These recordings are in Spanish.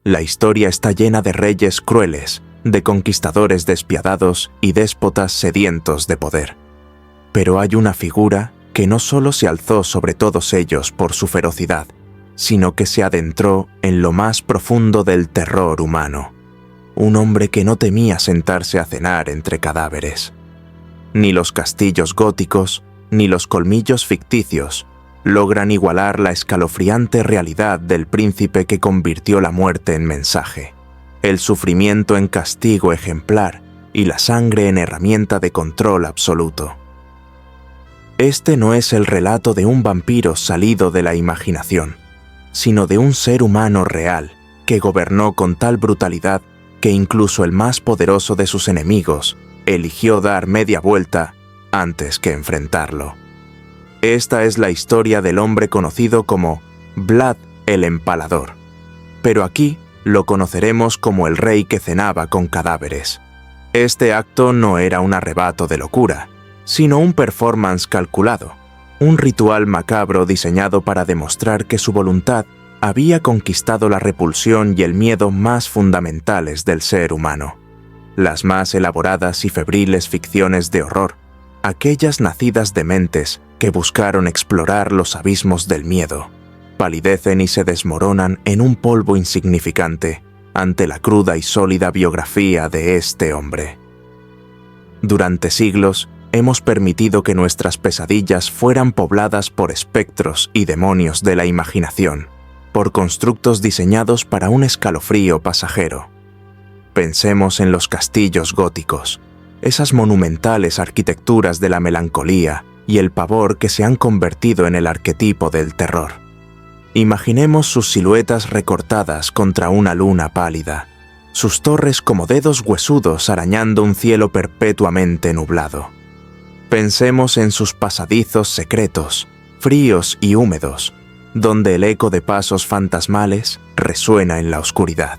La historia está llena de reyes crueles, de conquistadores despiadados y déspotas sedientos de poder. Pero hay una figura que no solo se alzó sobre todos ellos por su ferocidad, sino que se adentró en lo más profundo del terror humano. Un hombre que no temía sentarse a cenar entre cadáveres. Ni los castillos góticos, ni los colmillos ficticios logran igualar la escalofriante realidad del príncipe que convirtió la muerte en mensaje, el sufrimiento en castigo ejemplar y la sangre en herramienta de control absoluto. Este no es el relato de un vampiro salido de la imaginación, sino de un ser humano real que gobernó con tal brutalidad que incluso el más poderoso de sus enemigos eligió dar media vuelta antes que enfrentarlo. Esta es la historia del hombre conocido como Vlad el Empalador, pero aquí lo conoceremos como el rey que cenaba con cadáveres. Este acto no era un arrebato de locura, sino un performance calculado, un ritual macabro diseñado para demostrar que su voluntad había conquistado la repulsión y el miedo más fundamentales del ser humano. Las más elaboradas y febriles ficciones de horror, aquellas nacidas de mentes que buscaron explorar los abismos del miedo, palidecen y se desmoronan en un polvo insignificante ante la cruda y sólida biografía de este hombre. Durante siglos hemos permitido que nuestras pesadillas fueran pobladas por espectros y demonios de la imaginación, por constructos diseñados para un escalofrío pasajero. Pensemos en los castillos góticos, esas monumentales arquitecturas de la melancolía y el pavor que se han convertido en el arquetipo del terror. Imaginemos sus siluetas recortadas contra una luna pálida, sus torres como dedos huesudos arañando un cielo perpetuamente nublado. Pensemos en sus pasadizos secretos, fríos y húmedos, donde el eco de pasos fantasmales resuena en la oscuridad,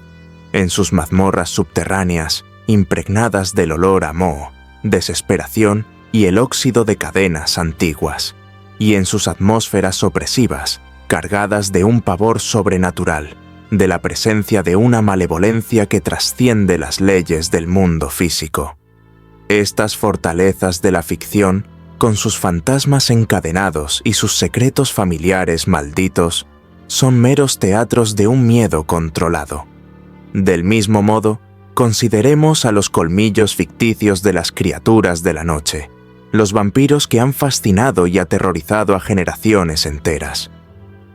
en sus mazmorras subterráneas impregnadas del olor a moho, desesperación y el óxido de cadenas antiguas, y en sus atmósferas opresivas, cargadas de un pavor sobrenatural, de la presencia de una malevolencia que trasciende las leyes del mundo físico. Estas fortalezas de la ficción, con sus fantasmas encadenados y sus secretos familiares malditos, son meros teatros de un miedo controlado. Del mismo modo, consideremos a los colmillos ficticios de las criaturas de la noche, los vampiros que han fascinado y aterrorizado a generaciones enteras.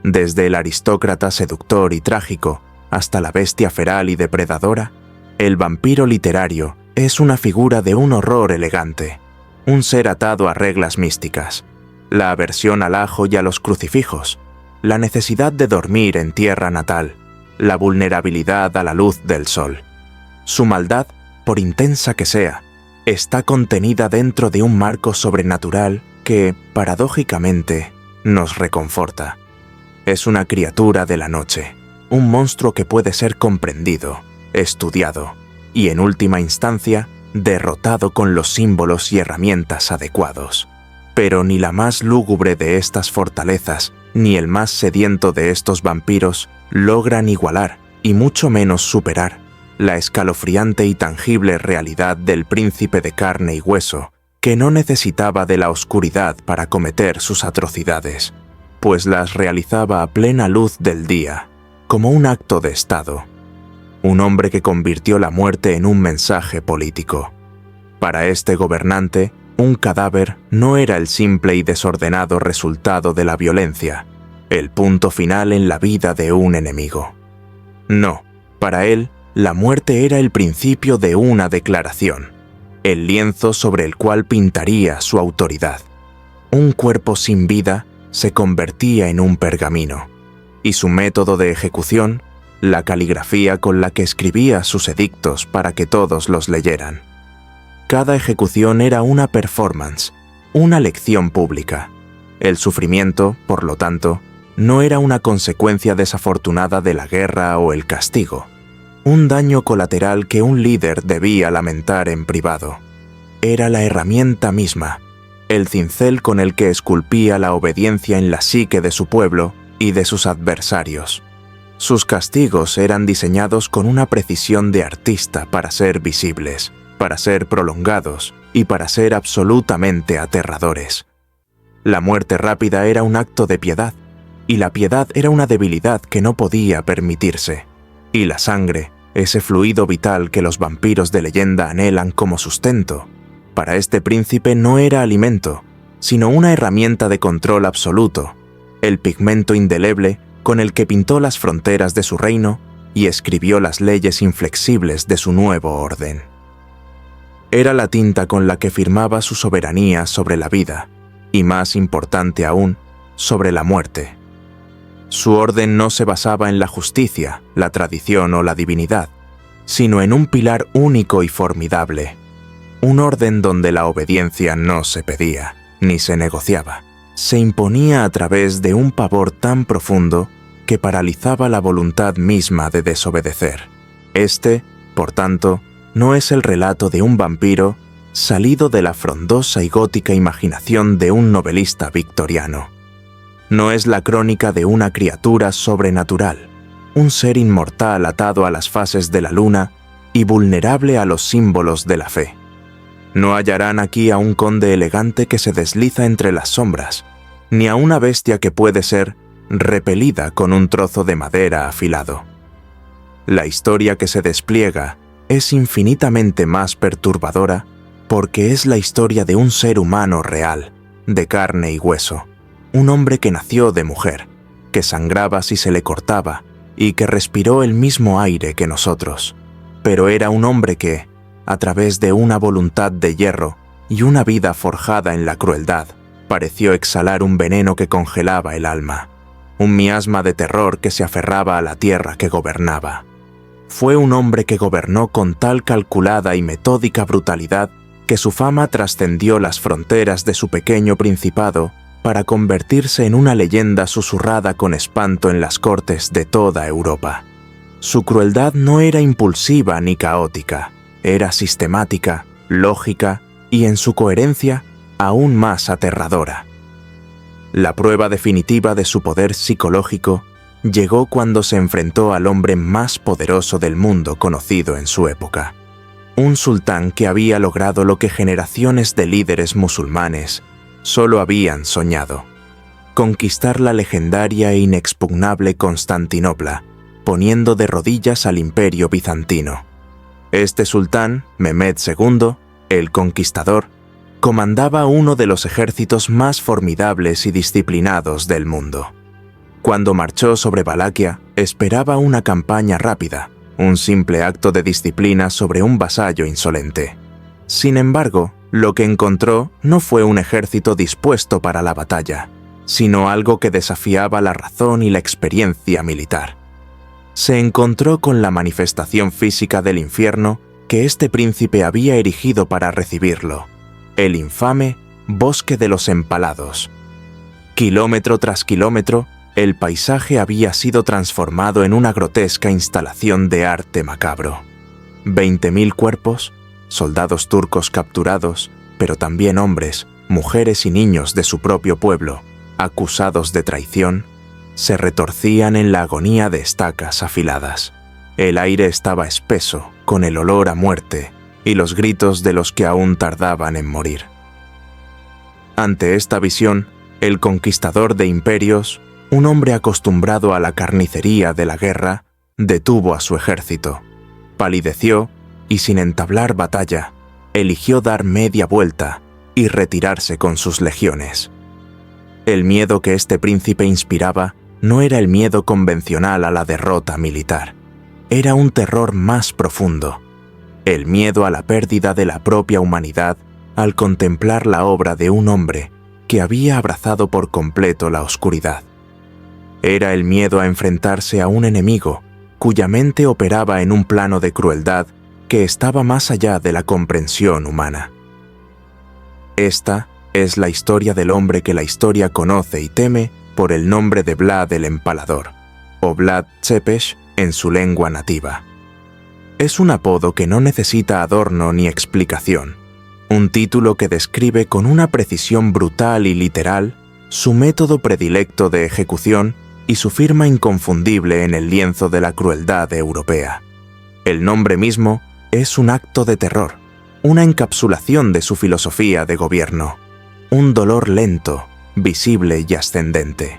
Desde el aristócrata seductor y trágico hasta la bestia feral y depredadora, el vampiro literario es una figura de un horror elegante, un ser atado a reglas místicas, la aversión al ajo y a los crucifijos, la necesidad de dormir en tierra natal, la vulnerabilidad a la luz del sol. Su maldad, por intensa que sea, está contenida dentro de un marco sobrenatural que, paradójicamente, nos reconforta. Es una criatura de la noche, un monstruo que puede ser comprendido, estudiado y, en última instancia, derrotado con los símbolos y herramientas adecuados. Pero ni la más lúgubre de estas fortalezas, ni el más sediento de estos vampiros logran igualar, y mucho menos superar, la escalofriante y tangible realidad del príncipe de carne y hueso, que no necesitaba de la oscuridad para cometer sus atrocidades, pues las realizaba a plena luz del día, como un acto de Estado. Un hombre que convirtió la muerte en un mensaje político. Para este gobernante, un cadáver no era el simple y desordenado resultado de la violencia, el punto final en la vida de un enemigo. No, para él, la muerte era el principio de una declaración, el lienzo sobre el cual pintaría su autoridad. Un cuerpo sin vida se convertía en un pergamino, y su método de ejecución, la caligrafía con la que escribía sus edictos para que todos los leyeran. Cada ejecución era una performance, una lección pública. El sufrimiento, por lo tanto, no era una consecuencia desafortunada de la guerra o el castigo, un daño colateral que un líder debía lamentar en privado. Era la herramienta misma, el cincel con el que esculpía la obediencia en la psique de su pueblo y de sus adversarios. Sus castigos eran diseñados con una precisión de artista para ser visibles, para ser prolongados y para ser absolutamente aterradores. La muerte rápida era un acto de piedad, y la piedad era una debilidad que no podía permitirse. Y la sangre, ese fluido vital que los vampiros de leyenda anhelan como sustento, para este príncipe no era alimento, sino una herramienta de control absoluto, el pigmento indeleble con el que pintó las fronteras de su reino y escribió las leyes inflexibles de su nuevo orden. Era la tinta con la que firmaba su soberanía sobre la vida, y más importante aún, sobre la muerte. Su orden no se basaba en la justicia, la tradición o la divinidad, sino en un pilar único y formidable, un orden donde la obediencia no se pedía, ni se negociaba, se imponía a través de un pavor tan profundo que paralizaba la voluntad misma de desobedecer. Este, por tanto, no es el relato de un vampiro salido de la frondosa y gótica imaginación de un novelista victoriano. No es la crónica de una criatura sobrenatural, un ser inmortal atado a las fases de la luna y vulnerable a los símbolos de la fe. No hallarán aquí a un conde elegante que se desliza entre las sombras, ni a una bestia que puede ser repelida con un trozo de madera afilado. La historia que se despliega es infinitamente más perturbadora porque es la historia de un ser humano real, de carne y hueso, un hombre que nació de mujer, que sangraba si se le cortaba y que respiró el mismo aire que nosotros, pero era un hombre que, a través de una voluntad de hierro y una vida forjada en la crueldad, pareció exhalar un veneno que congelaba el alma, un miasma de terror que se aferraba a la tierra que gobernaba. Fue un hombre que gobernó con tal calculada y metódica brutalidad que su fama trascendió las fronteras de su pequeño principado para convertirse en una leyenda susurrada con espanto en las cortes de toda Europa. Su crueldad no era impulsiva ni caótica, era sistemática, lógica y en su coherencia aún más aterradora. La prueba definitiva de su poder psicológico llegó cuando se enfrentó al hombre más poderoso del mundo conocido en su época, un sultán que había logrado lo que generaciones de líderes musulmanes solo habían soñado: conquistar la legendaria e inexpugnable Constantinopla, poniendo de rodillas al imperio bizantino. Este sultán, Mehmed II, el Conquistador, comandaba uno de los ejércitos más formidables y disciplinados del mundo. Cuando marchó sobre Valaquia, esperaba una campaña rápida, un simple acto de disciplina sobre un vasallo insolente. Sin embargo, lo que encontró no fue un ejército dispuesto para la batalla, sino algo que desafiaba la razón y la experiencia militar. Se encontró con la manifestación física del infierno que este príncipe había erigido para recibirlo: el infame Bosque de los Empalados. Kilómetro tras kilómetro, el paisaje había sido transformado en una grotesca instalación de arte macabro. 20.000 cuerpos, soldados turcos capturados, pero también hombres, mujeres y niños de su propio pueblo, acusados de traición, se retorcían en la agonía de estacas afiladas. El aire estaba espeso, con el olor a muerte y los gritos de los que aún tardaban en morir. Ante esta visión, el conquistador de imperios, un hombre acostumbrado a la carnicería de la guerra, detuvo a su ejército, palideció y, sin entablar batalla, eligió dar media vuelta y retirarse con sus legiones. El miedo que este príncipe inspiraba no era el miedo convencional a la derrota militar, era un terror más profundo, el miedo a la pérdida de la propia humanidad al contemplar la obra de un hombre que había abrazado por completo la oscuridad. Era el miedo a enfrentarse a un enemigo cuya mente operaba en un plano de crueldad que estaba más allá de la comprensión humana. Esta es la historia del hombre que la historia conoce y teme por el nombre de Vlad el Empalador, o Vlad Tepes en su lengua nativa. Es un apodo que no necesita adorno ni explicación, un título que describe con una precisión brutal y literal su método predilecto de ejecución y su firma inconfundible en el lienzo de la crueldad europea. El nombre mismo es un acto de terror, una encapsulación de su filosofía de gobierno, un dolor lento, visible y ascendente.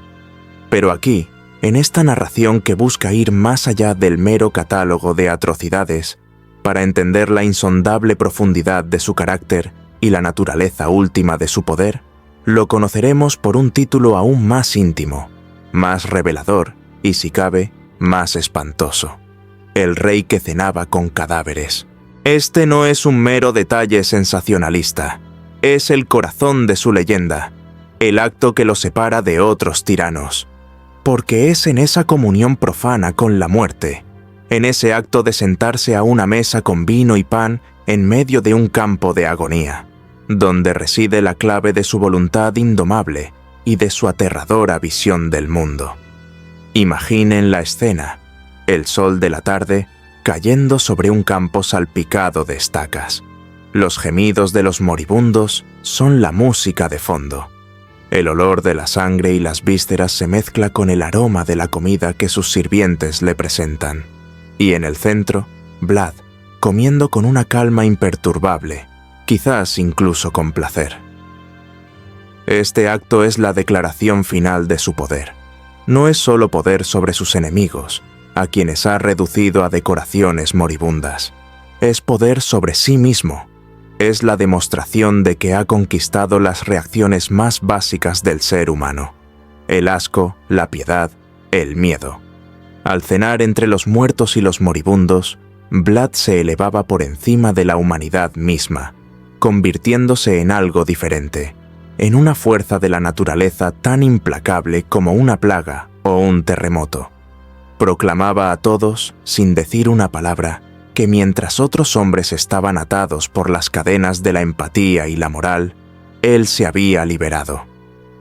Pero aquí, en esta narración que busca ir más allá del mero catálogo de atrocidades, para entender la insondable profundidad de su carácter y la naturaleza última de su poder, lo conoceremos por un título aún más íntimo, más revelador y, si cabe, más espantoso: El rey que cenaba con cadáveres. Este no es un mero detalle sensacionalista, es el corazón de su leyenda, el acto que lo separa de otros tiranos, porque es en esa comunión profana con la muerte, en ese acto de sentarse a una mesa con vino y pan en medio de un campo de agonía, donde reside la clave de su voluntad indomable y de su aterradora visión del mundo. Imaginen la escena: el sol de la tarde cayendo sobre un campo salpicado de estacas. Los gemidos de los moribundos son la música de fondo. El olor de la sangre y las vísceras se mezcla con el aroma de la comida que sus sirvientes le presentan. Y en el centro, Vlad, comiendo con una calma imperturbable, quizás incluso con placer. Este acto es la declaración final de su poder. No es solo poder sobre sus enemigos, a quienes ha reducido a decoraciones moribundas. Es poder sobre sí mismo. Es la demostración de que ha conquistado las reacciones más básicas del ser humano: el asco, la piedad, el miedo. Al cenar entre los muertos y los moribundos, Vlad se elevaba por encima de la humanidad misma, convirtiéndose en algo diferente, en una fuerza de la naturaleza tan implacable como una plaga o un terremoto. Proclamaba a todos, sin decir una palabra, que mientras otros hombres estaban atados por las cadenas de la empatía y la moral, él se había liberado.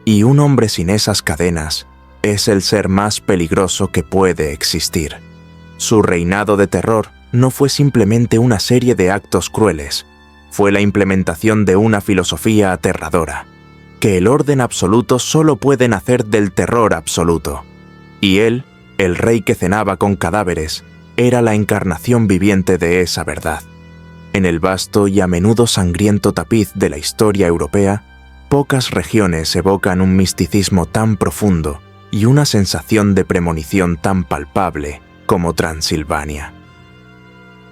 Y un hombre sin esas cadenas es el ser más peligroso que puede existir. Su reinado de terror no fue simplemente una serie de actos crueles, fue la implementación de una filosofía aterradora, que el orden absoluto solo puede nacer del terror absoluto. Y él, el rey que cenaba con cadáveres, era la encarnación viviente de esa verdad. En el vasto y a menudo sangriento tapiz de la historia europea, pocas regiones evocan un misticismo tan profundo y una sensación de premonición tan palpable como Transilvania.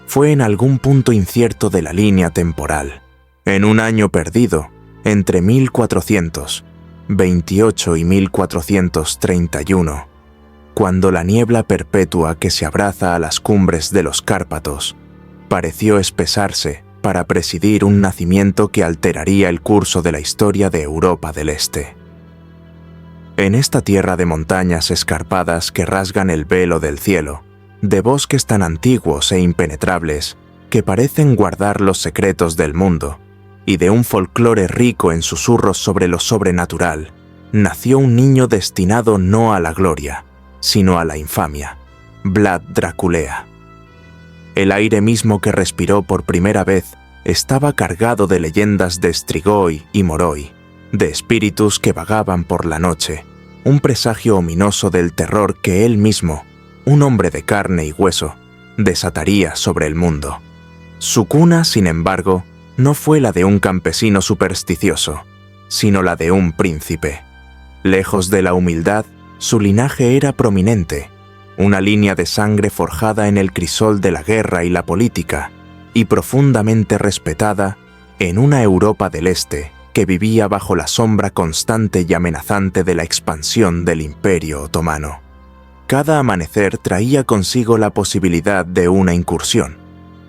Fue en algún punto incierto de la línea temporal, en un año perdido, entre 1428 y 1431, cuando la niebla perpetua que se abraza a las cumbres de los Cárpatos pareció espesarse para presidir un nacimiento que alteraría el curso de la historia de Europa del Este. En esta tierra de montañas escarpadas que rasgan el velo del cielo, de bosques tan antiguos e impenetrables que parecen guardar los secretos del mundo, y de un folclore rico en susurros sobre lo sobrenatural, nació un niño destinado no a la gloria, sino a la infamia: Vlad Draculea. El aire mismo que respiró por primera vez estaba cargado de leyendas de Strigoi y Moroi, de espíritus que vagaban por la noche, un presagio ominoso del terror que él mismo, un hombre de carne y hueso, desataría sobre el mundo. Su cuna, sin embargo, no fue la de un campesino supersticioso, sino la de un príncipe. Lejos de la humildad, su linaje era prominente, una línea de sangre forjada en el crisol de la guerra y la política, y profundamente respetada en una Europa del Este que vivía bajo la sombra constante y amenazante de la expansión del Imperio Otomano. Cada amanecer traía consigo la posibilidad de una incursión.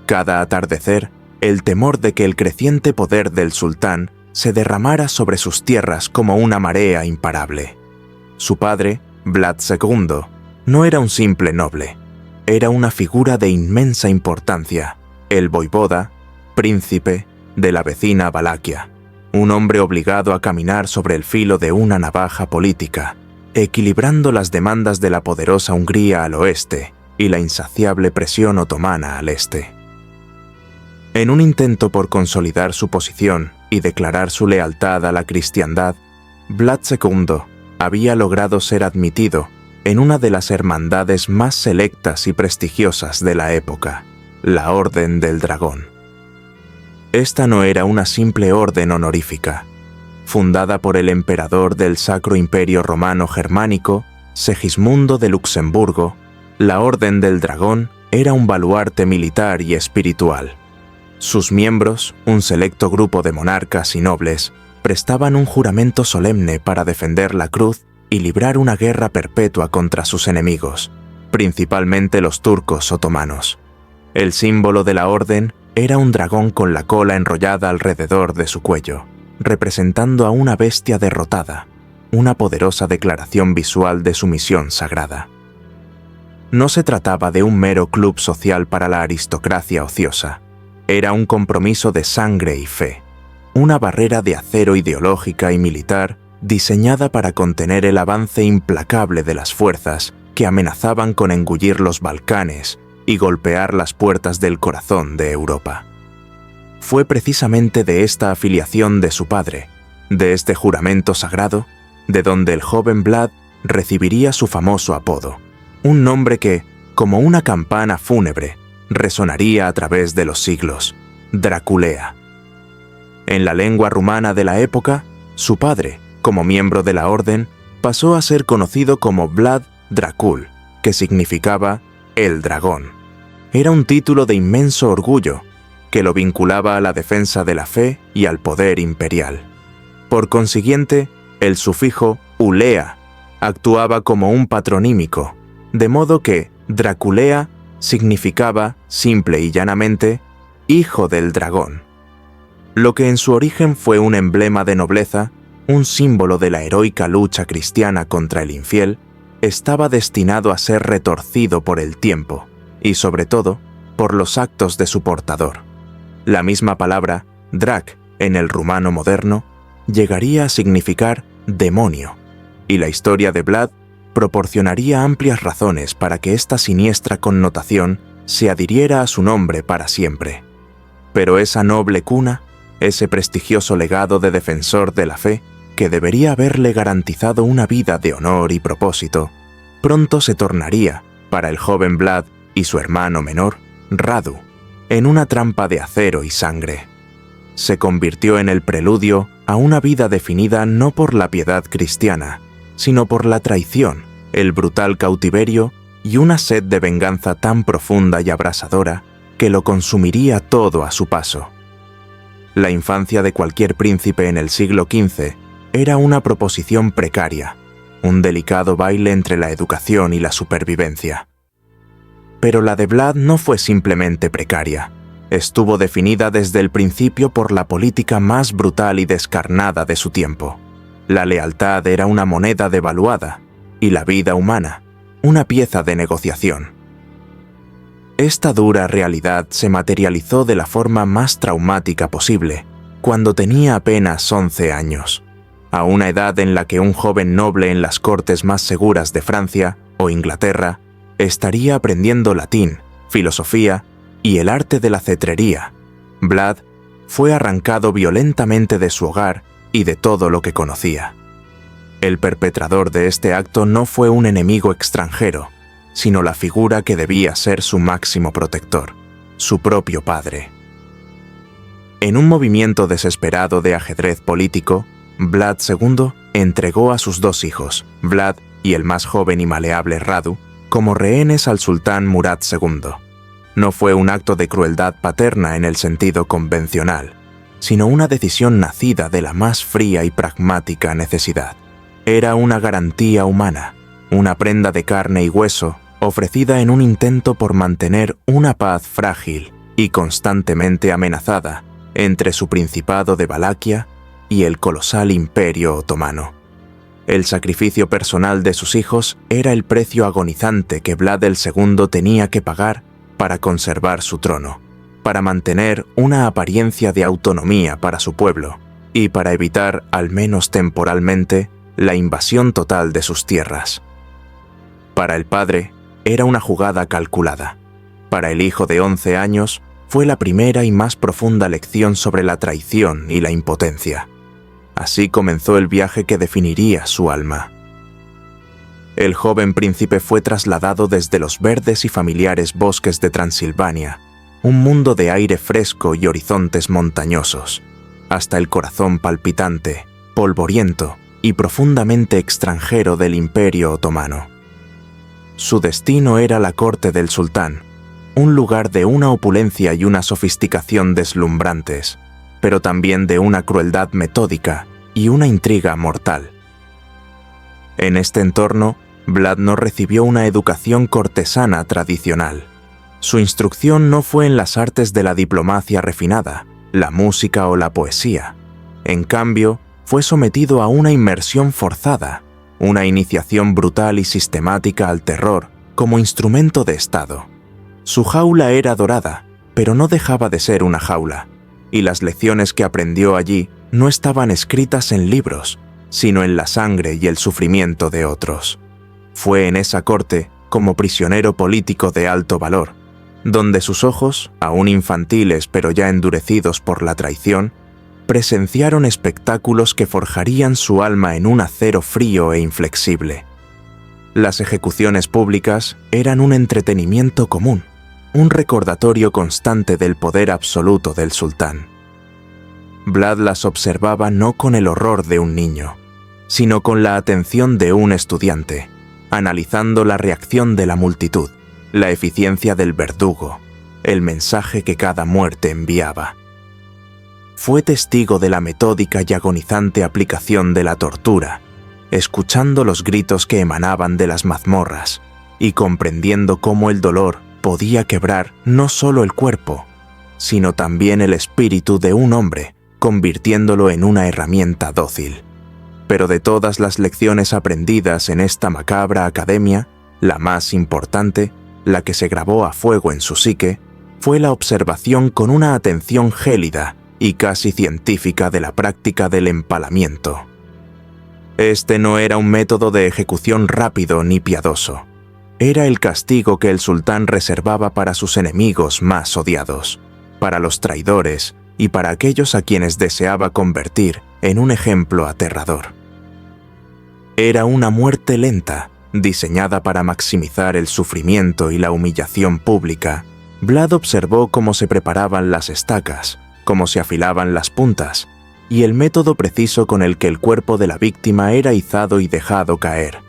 Cada atardecer, el temor de que el creciente poder del sultán se derramara sobre sus tierras como una marea imparable. Su padre, Vlad II, no era un simple noble, era una figura de inmensa importancia, el voivoda, príncipe, de la vecina Valaquia, un hombre obligado a caminar sobre el filo de una navaja política, equilibrando las demandas de la poderosa Hungría al oeste y la insaciable presión otomana al este. En un intento por consolidar su posición y declarar su lealtad a la cristiandad, Vlad II había logrado ser admitido, en una de las hermandades más selectas y prestigiosas de la época, la Orden del Dragón. Esta no era una simple orden honorífica. Fundada por el emperador del Sacro Imperio Romano Germánico, Segismundo de Luxemburgo, la Orden del Dragón era un baluarte militar y espiritual. Sus miembros, un selecto grupo de monarcas y nobles, prestaban un juramento solemne para defender la cruz y librar una guerra perpetua contra sus enemigos, principalmente los turcos otomanos. El símbolo de la orden era un dragón con la cola enrollada alrededor de su cuello, representando a una bestia derrotada, una poderosa declaración visual de su misión sagrada. No se trataba de un mero club social para la aristocracia ociosa. Era un compromiso de sangre y fe, una barrera de acero ideológica y militar diseñada para contener el avance implacable de las fuerzas que amenazaban con engullir los Balcanes y golpear las puertas del corazón de Europa. Fue precisamente de esta afiliación de su padre, de este juramento sagrado, de donde el joven Vlad recibiría su famoso apodo, un nombre que, como una campana fúnebre, resonaría a través de los siglos: Draculea. En la lengua rumana de la época, su padre, como miembro de la orden, pasó a ser conocido como Vlad Dracul, que significaba el dragón. Era un título de inmenso orgullo, que lo vinculaba a la defensa de la fe y al poder imperial. Por consiguiente, el sufijo ulea actuaba como un patronímico, de modo que Draculea significaba, simple y llanamente, hijo del dragón. Lo que en su origen fue un emblema de nobleza, un símbolo de la heroica lucha cristiana contra el infiel, estaba destinado a ser retorcido por el tiempo y, sobre todo, por los actos de su portador. La misma palabra, drac, en el rumano moderno, llegaría a significar demonio, y la historia de Vlad proporcionaría amplias razones para que esta siniestra connotación se adhiriera a su nombre para siempre. Pero esa noble cuna, ese prestigioso legado de defensor de la fe, que debería haberle garantizado una vida de honor y propósito, pronto se tornaría, para el joven Vlad y su hermano menor, Radu, en una trampa de acero y sangre. Se convirtió en el preludio a una vida definida no por la piedad cristiana, sino por la traición, el brutal cautiverio y una sed de venganza tan profunda y abrasadora que lo consumiría todo a su paso. La infancia de cualquier príncipe en el siglo XV era una proposición precaria, un delicado baile entre la educación y la supervivencia. Pero la de Vlad no fue simplemente precaria. Estuvo definida desde el principio por la política más brutal y descarnada de su tiempo. La lealtad era una moneda devaluada y la vida humana, una pieza de negociación. Esta dura realidad se materializó de la forma más traumática posible, cuando tenía apenas 11 años, a una edad en la que un joven noble en las cortes más seguras de Francia o Inglaterra estaría aprendiendo latín, filosofía y el arte de la cetrería. Vlad fue arrancado violentamente de su hogar y de todo lo que conocía. El perpetrador de este acto no fue un enemigo extranjero, sino la figura que debía ser su máximo protector, su propio padre. En un movimiento desesperado de ajedrez político, Vlad II entregó a sus dos hijos, Vlad y el más joven y maleable Radu, como rehenes al sultán Murad II. No fue un acto de crueldad paterna en el sentido convencional, sino una decisión nacida de la más fría y pragmática necesidad. Era una garantía humana, una prenda de carne y hueso ofrecida en un intento por mantener una paz frágil y constantemente amenazada entre su Principado de Valaquia y el colosal Imperio Otomano. El sacrificio personal de sus hijos era el precio agonizante que Vlad II tenía que pagar para conservar su trono, para mantener una apariencia de autonomía para su pueblo y para evitar, al menos temporalmente, la invasión total de sus tierras. Para el padre, era una jugada calculada. Para el hijo de 11 años, fue la primera y más profunda lección sobre la traición y la impotencia. Así comenzó el viaje que definiría su alma. El joven príncipe fue trasladado desde los verdes y familiares bosques de Transilvania, un mundo de aire fresco y horizontes montañosos, hasta el corazón palpitante, polvoriento y profundamente extranjero del Imperio Otomano. Su destino era la corte del sultán, un lugar de una opulencia y una sofisticación deslumbrantes, pero también de una crueldad metódica y una intriga mortal. En este entorno, Vlad no recibió una educación cortesana tradicional. Su instrucción no fue en las artes de la diplomacia refinada, la música o la poesía. En cambio, fue sometido a una inmersión forzada, una iniciación brutal y sistemática al terror como instrumento de Estado. Su jaula era dorada, pero no dejaba de ser una jaula, y las lecciones que aprendió allí no estaban escritas en libros, sino en la sangre y el sufrimiento de otros. Fue en esa corte, como prisionero político de alto valor, donde sus ojos, aún infantiles pero ya endurecidos por la traición, presenciaron espectáculos que forjarían su alma en un acero frío e inflexible. Las ejecuciones públicas eran un entretenimiento común, un recordatorio constante del poder absoluto del sultán. Vlad las observaba no con el horror de un niño, sino con la atención de un estudiante, analizando la reacción de la multitud, la eficiencia del verdugo, el mensaje que cada muerte enviaba. Fue testigo de la metódica y agonizante aplicación de la tortura, escuchando los gritos que emanaban de las mazmorras y comprendiendo cómo el dolor podía quebrar no solo el cuerpo, sino también el espíritu de un hombre, convirtiéndolo en una herramienta dócil. Pero de todas las lecciones aprendidas en esta macabra academia, la más importante, la que se grabó a fuego en su psique, fue la observación con una atención gélida y casi científica de la práctica del empalamiento. Este no era un método de ejecución rápido ni piadoso. Era el castigo que el sultán reservaba para sus enemigos más odiados, para los traidores y para aquellos a quienes deseaba convertir en un ejemplo aterrador. Era una muerte lenta, diseñada para maximizar el sufrimiento y la humillación pública. Vlad observó cómo se preparaban las estacas, cómo se afilaban las puntas, y el método preciso con el que el cuerpo de la víctima era izado y dejado caer,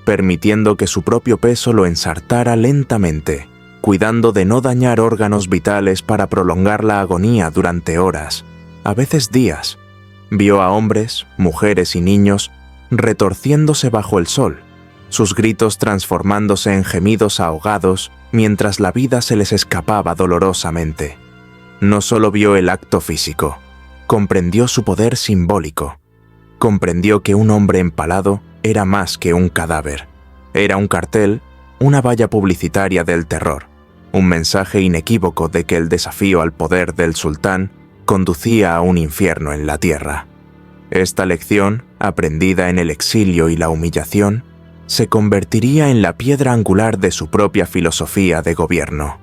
permitiendo que su propio peso lo ensartara lentamente, cuidando de no dañar órganos vitales para prolongar la agonía durante horas, a veces días. Vio a hombres, mujeres y niños retorciéndose bajo el sol, sus gritos transformándose en gemidos ahogados mientras la vida se les escapaba dolorosamente. No solo vio el acto físico, comprendió su poder simbólico. Comprendió que un hombre empalado era más que un cadáver. Era un cartel, una valla publicitaria del terror, un mensaje inequívoco de que el desafío al poder del sultán conducía a un infierno en la tierra. Esta lección, aprendida en el exilio y la humillación, se convertiría en la piedra angular de su propia filosofía de gobierno,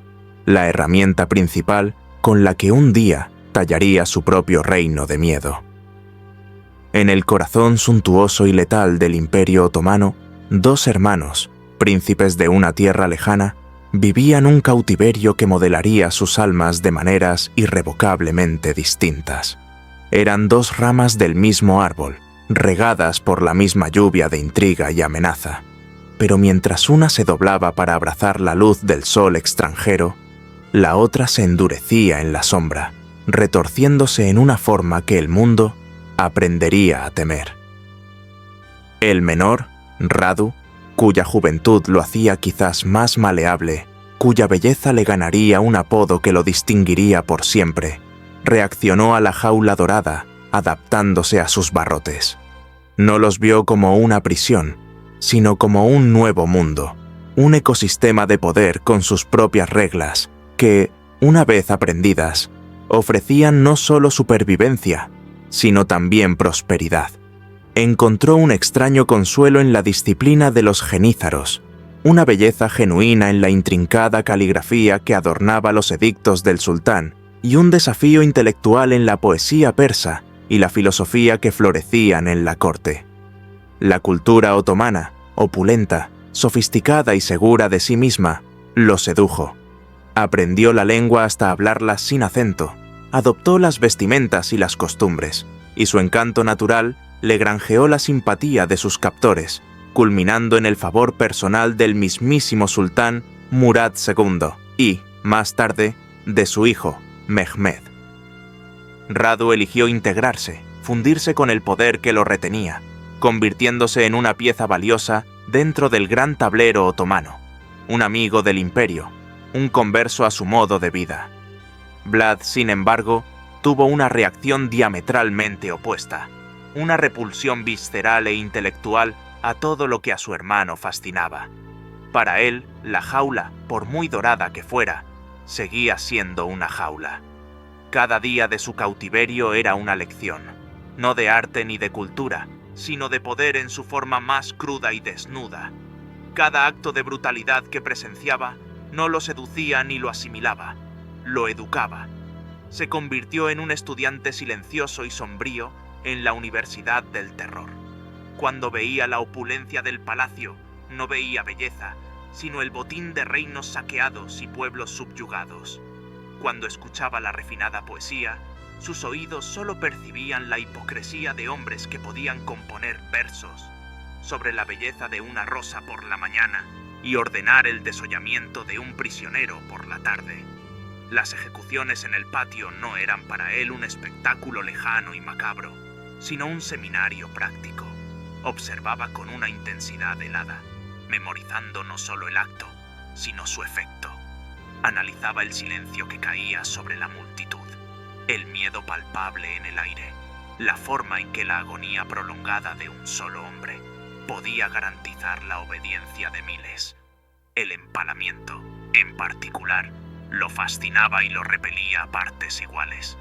la herramienta principal con la que un día tallaría su propio reino de miedo. En el corazón suntuoso y letal del Imperio Otomano, dos hermanos, príncipes de una tierra lejana, vivían un cautiverio que modelaría sus almas de maneras irrevocablemente distintas. Eran dos ramas del mismo árbol, regadas por la misma lluvia de intriga y amenaza. Pero mientras una se doblaba para abrazar la luz del sol extranjero, la otra se endurecía en la sombra, retorciéndose en una forma que el mundo aprendería a temer. El menor, Radu, cuya juventud lo hacía quizás más maleable, cuya belleza le ganaría un apodo que lo distinguiría por siempre, reaccionó a la jaula dorada, adaptándose a sus barrotes. No los vio como una prisión, sino como un nuevo mundo, un ecosistema de poder con sus propias reglas, que, una vez aprendidas, ofrecían no solo supervivencia, sino también prosperidad. Encontró un extraño consuelo en la disciplina de los genízaros, una belleza genuina en la intrincada caligrafía que adornaba los edictos del sultán, y un desafío intelectual en la poesía persa y la filosofía que florecían en la corte. La cultura otomana, opulenta, sofisticada y segura de sí misma, lo sedujo. Aprendió la lengua hasta hablarla sin acento, adoptó las vestimentas y las costumbres, y su encanto natural le granjeó la simpatía de sus captores, culminando en el favor personal del mismísimo sultán Murad II y, más tarde, de su hijo, Mehmed. Radu eligió integrarse, fundirse con el poder que lo retenía, convirtiéndose en una pieza valiosa dentro del gran tablero otomano, un amigo del imperio, un converso a su modo de vida. Vlad, sin embargo, tuvo una reacción diametralmente opuesta, una repulsión visceral e intelectual a todo lo que a su hermano fascinaba. Para él, la jaula, por muy dorada que fuera, seguía siendo una jaula. Cada día de su cautiverio era una lección, no de arte ni de cultura, sino de poder en su forma más cruda y desnuda. Cada acto de brutalidad que presenciaba no lo seducía ni lo asimilaba, lo educaba. Se convirtió en un estudiante silencioso y sombrío en la Universidad del Terror. Cuando veía la opulencia del palacio, no veía belleza, sino el botín de reinos saqueados y pueblos subyugados. Cuando escuchaba la refinada poesía, sus oídos solo percibían la hipocresía de hombres que podían componer versos sobre la belleza de una rosa por la mañana y ordenar el desollamiento de un prisionero por la tarde. Las ejecuciones en el patio no eran para él un espectáculo lejano y macabro, sino un seminario práctico. Observaba con una intensidad helada, memorizando no solo el acto, sino su efecto. Analizaba el silencio que caía sobre la multitud, el miedo palpable en el aire, la forma en que la agonía prolongada de un solo hombre podía garantizar la obediencia de miles. El empalamiento, en particular, lo fascinaba y lo repelía a partes iguales.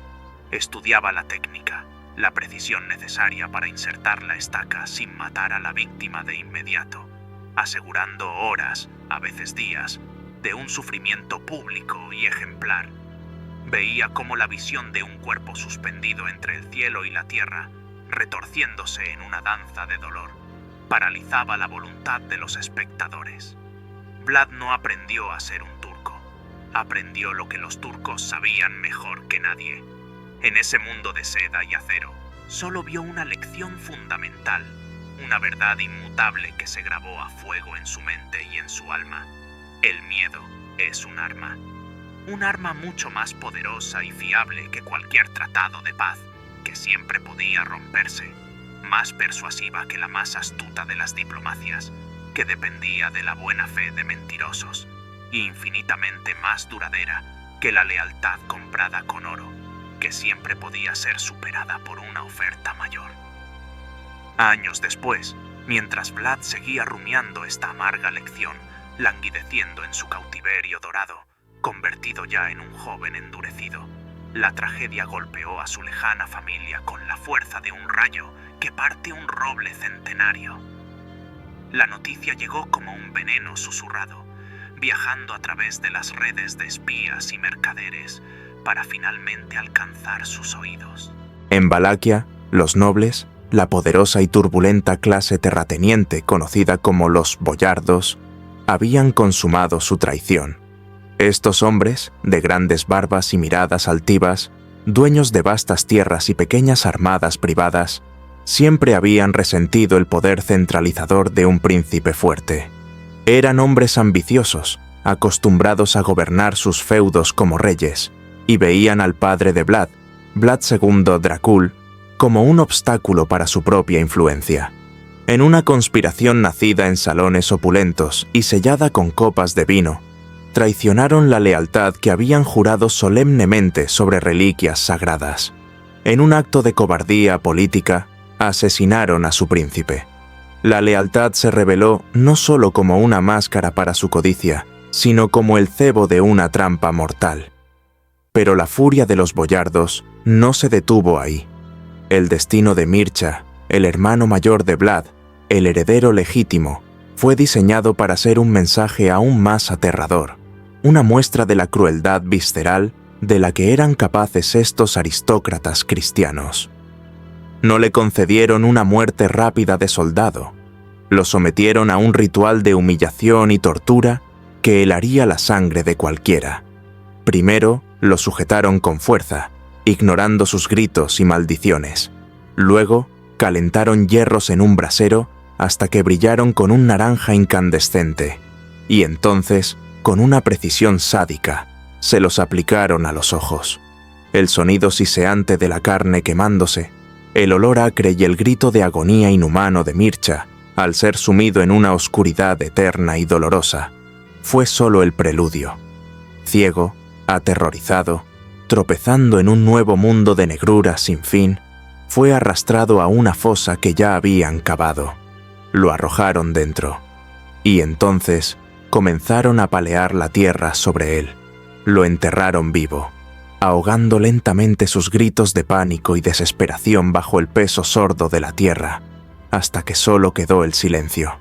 Estudiaba la técnica, la precisión necesaria para insertar la estaca sin matar a la víctima de inmediato, asegurando horas, a veces días, de un sufrimiento público y ejemplar. Veía cómo la visión de un cuerpo suspendido entre el cielo y la tierra, retorciéndose en una danza de dolor, paralizaba la voluntad de los espectadores. Vlad no aprendió a ser un turco, aprendió lo que los turcos sabían mejor que nadie. En ese mundo de seda y acero, solo vio una lección fundamental, una verdad inmutable que se grabó a fuego en su mente y en su alma. El miedo es un arma mucho más poderosa y fiable que cualquier tratado de paz, que siempre podía romperse, más persuasiva que la más astuta de las diplomacias, que dependía de la buena fe de mentirosos, e infinitamente más duradera que la lealtad comprada con oro, que siempre podía ser superada por una oferta mayor. Años después, mientras Vlad seguía rumiando esta amarga lección, languideciendo en su cautiverio dorado, convertido ya en un joven endurecido, la tragedia golpeó a su lejana familia con la fuerza de un rayo que parte un roble centenario. La noticia llegó como un veneno susurrado, viajando a través de las redes de espías y mercaderes para finalmente alcanzar sus oídos. En Valaquia, los nobles, la poderosa y turbulenta clase terrateniente conocida como los boyardos, habían consumado su traición. Estos hombres, de grandes barbas y miradas altivas, dueños de vastas tierras y pequeñas armadas privadas, siempre habían resentido el poder centralizador de un príncipe fuerte. Eran hombres ambiciosos, acostumbrados a gobernar sus feudos como reyes, y veían al padre de Vlad, Vlad II Dracul, como un obstáculo para su propia influencia. En una conspiración nacida en salones opulentos y sellada con copas de vino, traicionaron la lealtad que habían jurado solemnemente sobre reliquias sagradas. En un acto de cobardía política, asesinaron a su príncipe. La lealtad se reveló no solo como una máscara para su codicia, sino como el cebo de una trampa mortal. Pero la furia de los boyardos no se detuvo ahí. El destino de Mircha, el hermano mayor de Vlad, el heredero legítimo, fue diseñado para ser un mensaje aún más aterrador, una muestra de la crueldad visceral de la que eran capaces estos aristócratas cristianos. No le concedieron una muerte rápida de soldado. Lo sometieron a un ritual de humillación y tortura que helaría la sangre de cualquiera. Primero, lo sujetaron con fuerza, ignorando sus gritos y maldiciones. Luego, calentaron hierros en un brasero hasta que brillaron con un naranja incandescente. Y entonces, con una precisión sádica, se los aplicaron a los ojos. El sonido siseante de la carne quemándose, el olor acre y el grito de agonía inhumano de Mircea, al ser sumido en una oscuridad eterna y dolorosa, fue solo el preludio. Ciego, aterrorizado, tropezando en un nuevo mundo de negrura sin fin, fue arrastrado a una fosa que ya habían cavado. Lo arrojaron dentro, y entonces comenzaron a palear la tierra sobre él. Lo enterraron vivo, ahogando lentamente sus gritos de pánico y desesperación bajo el peso sordo de la tierra, hasta que solo quedó el silencio.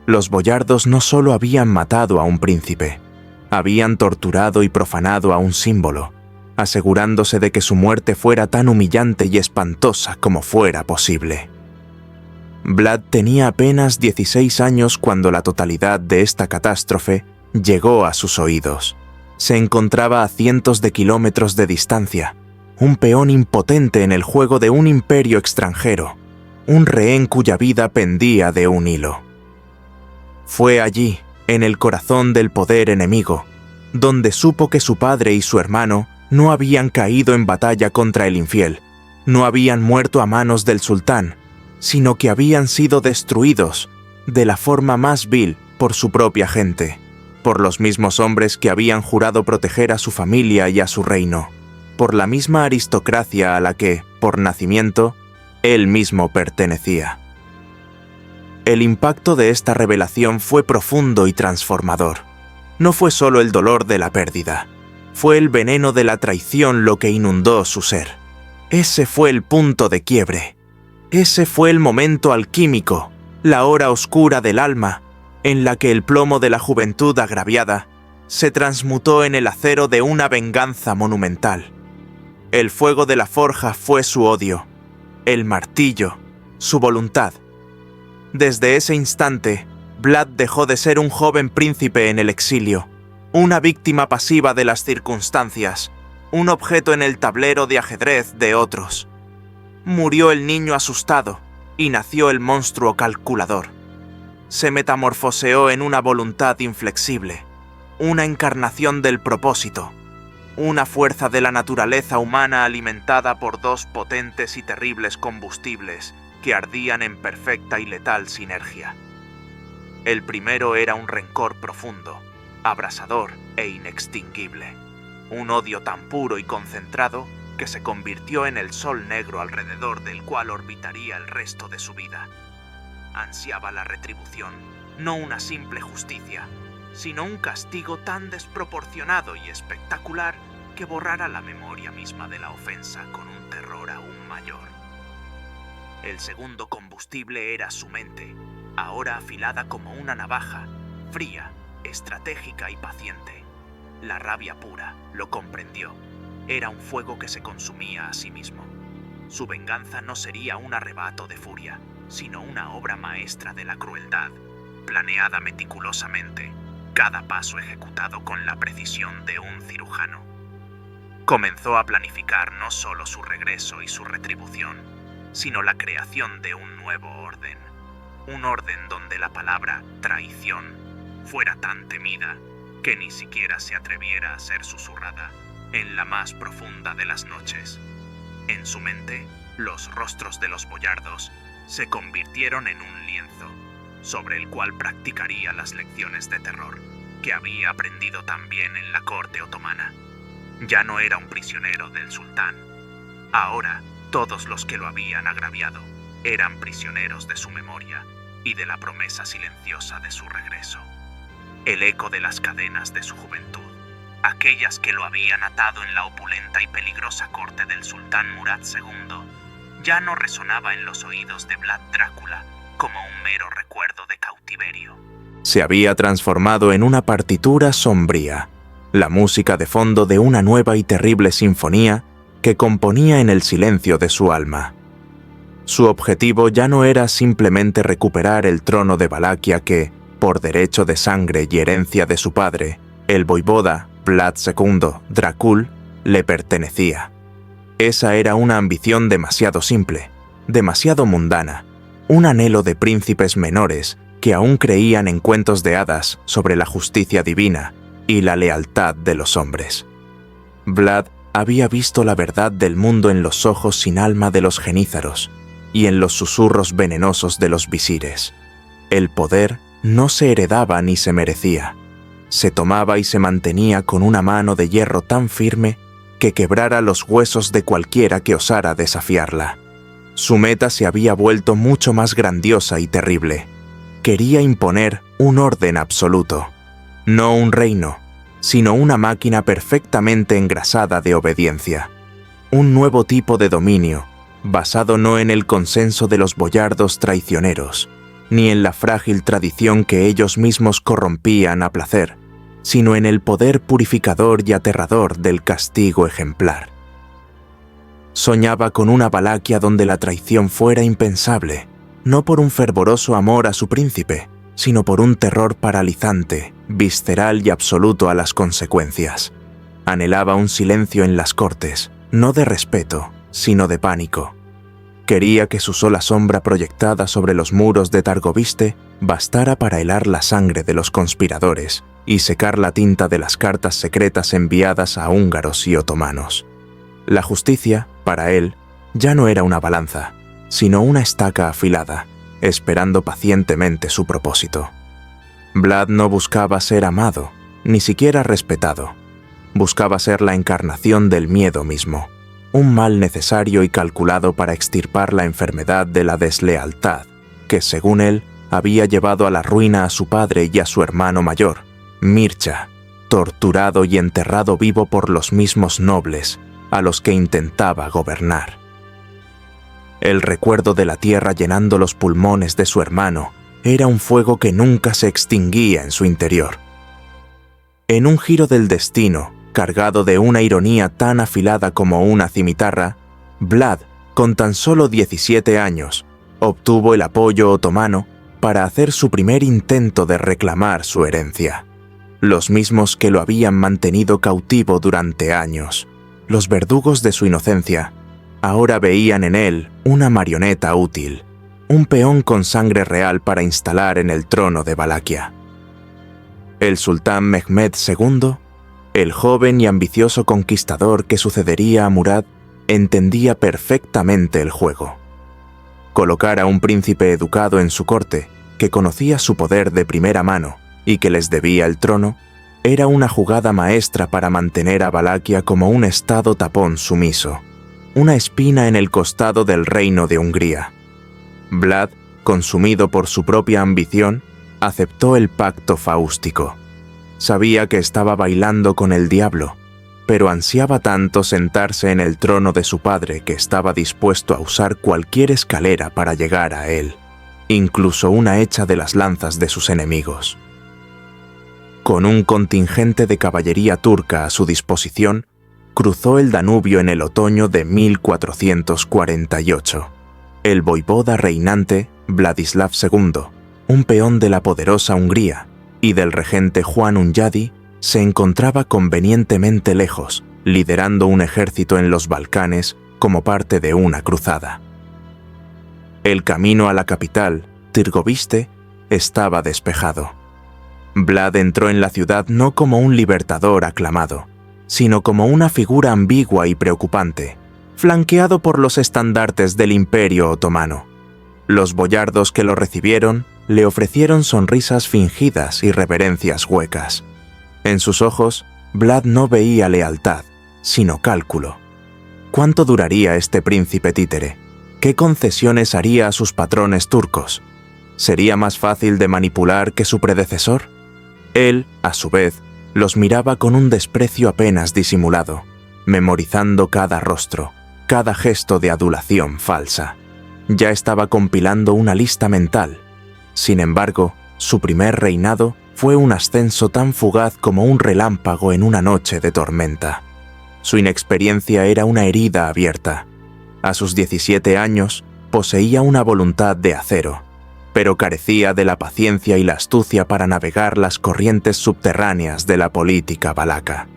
Los boyardos no solo habían matado a un príncipe, habían torturado y profanado a un símbolo, asegurándose de que su muerte fuera tan humillante y espantosa como fuera posible. Vlad tenía apenas 16 años cuando la totalidad de esta catástrofe llegó a sus oídos. Se encontraba a cientos de kilómetros de distancia, un peón impotente en el juego de un imperio extranjero, un rehén cuya vida pendía de un hilo. Fue allí, en el corazón del poder enemigo, donde supo que su padre y su hermano no habían caído en batalla contra el infiel, no habían muerto a manos del sultán, sino que habían sido destruidos, de la forma más vil, por su propia gente, por los mismos hombres que habían jurado proteger a su familia y a su reino, por la misma aristocracia a la que, por nacimiento, él mismo pertenecía. El impacto de esta revelación fue profundo y transformador. No fue solo el dolor de la pérdida, fue el veneno de la traición lo que inundó su ser. Ese fue el punto de quiebre. Ese fue el momento alquímico, la hora oscura del alma, en la que el plomo de la juventud agraviada se transmutó en el acero de una venganza monumental. El fuego de la forja fue su odio, el martillo, su voluntad. Desde ese instante, Vlad dejó de ser un joven príncipe en el exilio, una víctima pasiva de las circunstancias, un objeto en el tablero de ajedrez de otros. Murió el niño asustado y nació el monstruo calculador. Se metamorfoseó en una voluntad inflexible, una encarnación del propósito, una fuerza de la naturaleza humana alimentada por dos potentes y terribles combustibles que ardían en perfecta y letal sinergia. El primero era un rencor profundo, abrasador e inextinguible, un odio tan puro y concentrado que se convirtió en el sol negro alrededor del cual orbitaría el resto de su vida. Ansiaba la retribución, no una simple justicia, sino un castigo tan desproporcionado y espectacular que borrara la memoria misma de la ofensa con un terror aún mayor. El segundo combustible era su mente, ahora afilada como una navaja, fría, estratégica y paciente. La rabia pura, lo comprendió. Era un fuego que se consumía a sí mismo. Su venganza no sería un arrebato de furia, sino una obra maestra de la crueldad, planeada meticulosamente, cada paso ejecutado con la precisión de un cirujano. Comenzó a planificar no solo su regreso y su retribución, sino la creación de un nuevo orden. Un orden donde la palabra traición fuera tan temida que ni siquiera se atreviera a ser susurrada en la más profunda de las noches. En su mente, los rostros de los boyardos se convirtieron en un lienzo, sobre el cual practicaría las lecciones de terror que había aprendido también en la corte otomana. Ya no era un prisionero del sultán. Ahora, todos los que lo habían agraviado eran prisioneros de su memoria y de la promesa silenciosa de su regreso. El eco de las cadenas de su juventud, aquellas que lo habían atado en la opulenta y peligrosa corte del sultán Murad II, ya no resonaba en los oídos de Vlad Drácula como un mero recuerdo de cautiverio. Se había transformado en una partitura sombría, la música de fondo de una nueva y terrible sinfonía que componía en el silencio de su alma. Su objetivo ya no era simplemente recuperar el trono de Valaquia que, por derecho de sangre y herencia de su padre, el voivoda Vlad II Dracul, le pertenecía. Esa era una ambición demasiado simple, demasiado mundana, un anhelo de príncipes menores que aún creían en cuentos de hadas sobre la justicia divina y la lealtad de los hombres. Vlad había visto la verdad del mundo en los ojos sin alma de los genízaros y en los susurros venenosos de los visires. El poder no se heredaba ni se merecía. Se tomaba y se mantenía con una mano de hierro tan firme que quebrara los huesos de cualquiera que osara desafiarla. Su meta se había vuelto mucho más grandiosa y terrible. Quería imponer un orden absoluto, no un reino, sino una máquina perfectamente engrasada de obediencia. Un nuevo tipo de dominio, basado no en el consenso de los boyardos traicioneros, ni en la frágil tradición que ellos mismos corrompían a placer, sino en el poder purificador y aterrador del castigo ejemplar. Soñaba con una Valaquia donde la traición fuera impensable, no por un fervoroso amor a su príncipe, sino por un terror paralizante, visceral y absoluto a las consecuencias. Anhelaba un silencio en las cortes, no de respeto, sino de pánico. Quería que su sola sombra proyectada sobre los muros de Targoviste bastara para helar la sangre de los conspiradores y secar la tinta de las cartas secretas enviadas a húngaros y otomanos. La justicia, para él, ya no era una balanza, sino una estaca afilada, esperando pacientemente su propósito. Vlad no buscaba ser amado, ni siquiera respetado. Buscaba ser la encarnación del miedo mismo, un mal necesario y calculado para extirpar la enfermedad de la deslealtad, que, según él, había llevado a la ruina a su padre y a su hermano mayor, Mircea, torturado y enterrado vivo por los mismos nobles a los que intentaba gobernar. El recuerdo de la tierra llenando los pulmones de su hermano era un fuego que nunca se extinguía en su interior. En un giro del destino, cargado de una ironía tan afilada como una cimitarra, Vlad, con tan solo 17 años, obtuvo el apoyo otomano para hacer su primer intento de reclamar su herencia. Los mismos que lo habían mantenido cautivo durante años, los verdugos de su inocencia, ahora veían en él una marioneta útil, un peón con sangre real para instalar en el trono de Valaquia. El sultán Mehmed II, el joven y ambicioso conquistador que sucedería a Murad, entendía perfectamente el juego. Colocar a un príncipe educado en su corte, que conocía su poder de primera mano y que les debía el trono, era una jugada maestra para mantener a Valaquia como un estado tapón sumiso, una espina en el costado del reino de Hungría. Vlad, consumido por su propia ambición, aceptó el pacto faústico. Sabía que estaba bailando con el diablo, pero ansiaba tanto sentarse en el trono de su padre que estaba dispuesto a usar cualquier escalera para llegar a él, incluso una hecha de las lanzas de sus enemigos. Con un contingente de caballería turca a su disposición, cruzó el Danubio en el otoño de 1448. El voivoda reinante, Vladislav II, un peón de la poderosa Hungría, y del regente Juan Hunyadi, se encontraba convenientemente lejos, liderando un ejército en los Balcanes como parte de una cruzada. El camino a la capital, Tirgoviste, estaba despejado. Vlad entró en la ciudad no como un libertador aclamado, sino como una figura ambigua y preocupante, flanqueado por los estandartes del Imperio Otomano. Los boyardos que lo recibieron le ofrecieron sonrisas fingidas y reverencias huecas. En sus ojos, Vlad no veía lealtad, sino cálculo. ¿Cuánto duraría este príncipe títere? ¿Qué concesiones haría a sus patrones turcos? ¿Sería más fácil de manipular que su predecesor? Él, a su vez, los miraba con un desprecio apenas disimulado, memorizando cada rostro, cada gesto de adulación falsa. Ya estaba compilando una lista mental. Sin embargo, su primer reinado fue un ascenso tan fugaz como un relámpago en una noche de tormenta. Su inexperiencia era una herida abierta. A sus 17 años, poseía una voluntad de acero, pero carecía de la paciencia y la astucia para navegar las corrientes subterráneas de la política valaca.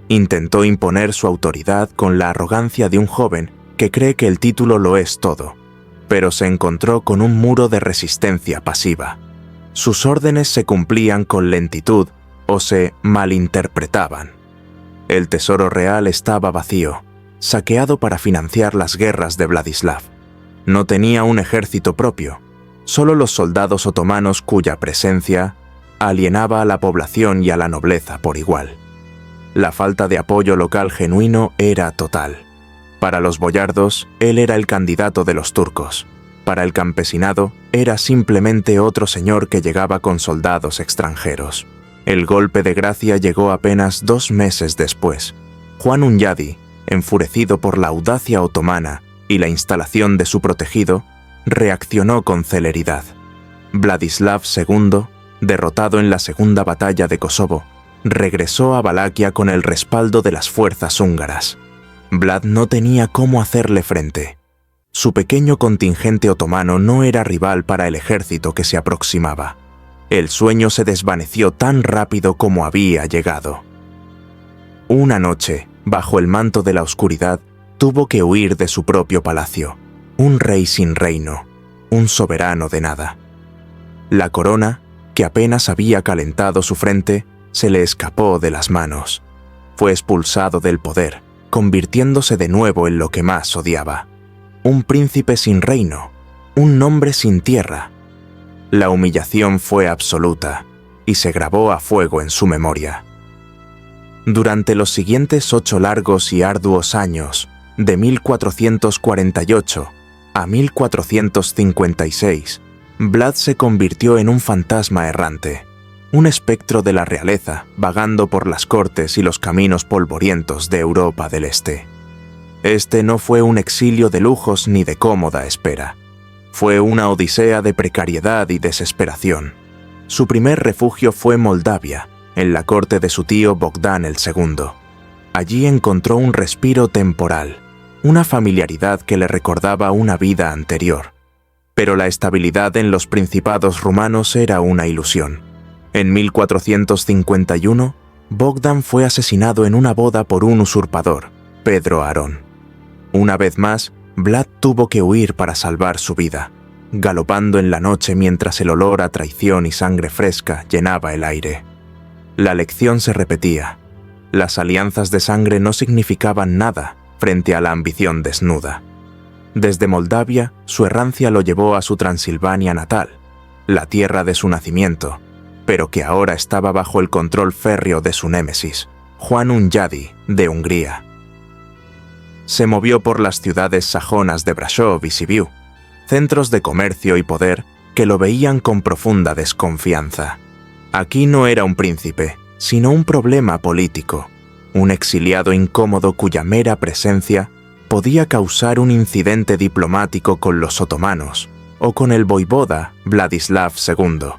Intentó imponer su autoridad con la arrogancia de un joven que cree que el título lo es todo, pero se encontró con un muro de resistencia pasiva. Sus órdenes se cumplían con lentitud o se malinterpretaban. El tesoro real estaba vacío, saqueado para financiar las guerras de Vladislav. No tenía un ejército propio, solo los soldados otomanos cuya presencia alienaba a la población y a la nobleza por igual. La falta de apoyo local genuino era total. Para los boyardos, él era el candidato de los turcos. Para el campesinado, era simplemente otro señor que llegaba con soldados extranjeros. El golpe de gracia llegó apenas 2 meses después. Juan Hunyadi, enfurecido por la audacia otomana y la instalación de su protegido, reaccionó con celeridad. Vladislav II, derrotado en la Segunda Batalla de Kosovo, regresó a Valaquia con el respaldo de las fuerzas húngaras. Vlad no tenía cómo hacerle frente. Su pequeño contingente otomano no era rival para el ejército que se aproximaba. El sueño se desvaneció tan rápido como había llegado. Una noche, bajo el manto de la oscuridad, tuvo que huir de su propio palacio. Un rey sin reino, un soberano de nada. La corona, que apenas había calentado su frente, se le escapó de las manos. Fue expulsado del poder, convirtiéndose de nuevo en lo que más odiaba. Un príncipe sin reino, un nombre sin tierra. La humillación fue absoluta y se grabó a fuego en su memoria. Durante los siguientes 8 largos y arduos años, de 1448 a 1456, Vlad se convirtió en un fantasma errante, un espectro de la realeza vagando por las cortes y los caminos polvorientos de Europa del Este. Este no fue un exilio de lujos ni de cómoda espera. Fue una odisea de precariedad y desesperación. Su primer refugio fue Moldavia, en la corte de su tío Bogdan el II. Allí encontró un respiro temporal, una familiaridad que le recordaba una vida anterior. Pero la estabilidad en los principados rumanos era una ilusión. En 1451, Bogdan fue asesinado en una boda por un usurpador, Pedro Arón. Una vez más, Vlad tuvo que huir para salvar su vida, galopando en la noche mientras el olor a traición y sangre fresca llenaba el aire. La lección se repetía. Las alianzas de sangre no significaban nada frente a la ambición desnuda. Desde Moldavia, su errancia lo llevó a su Transilvania natal, la tierra de su nacimiento, pero que ahora estaba bajo el control férreo de su némesis, Juan Hunyadi, de Hungría. Se movió por las ciudades sajonas de Brașov y Sibiu, centros de comercio y poder que lo veían con profunda desconfianza. Aquí no era un príncipe, sino un problema político, un exiliado incómodo cuya mera presencia podía causar un incidente diplomático con los otomanos o con el voivoda Vladislav II,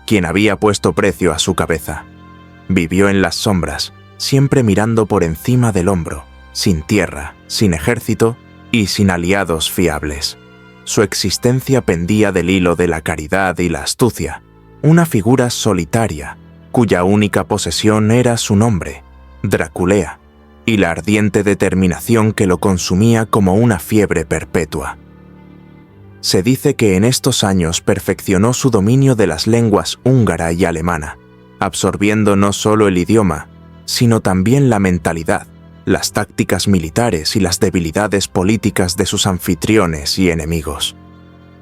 quien había puesto precio a su cabeza. Vivió en las sombras, siempre mirando por encima del hombro, sin tierra, sin ejército y sin aliados fiables. Su existencia pendía del hilo de la caridad y la astucia, una figura solitaria, cuya única posesión era su nombre, Draculea, y la ardiente determinación que lo consumía como una fiebre perpetua. Se dice que en estos años perfeccionó su dominio de las lenguas húngara y alemana, absorbiendo no solo el idioma, sino también la mentalidad, las tácticas militares y las debilidades políticas de sus anfitriones y enemigos.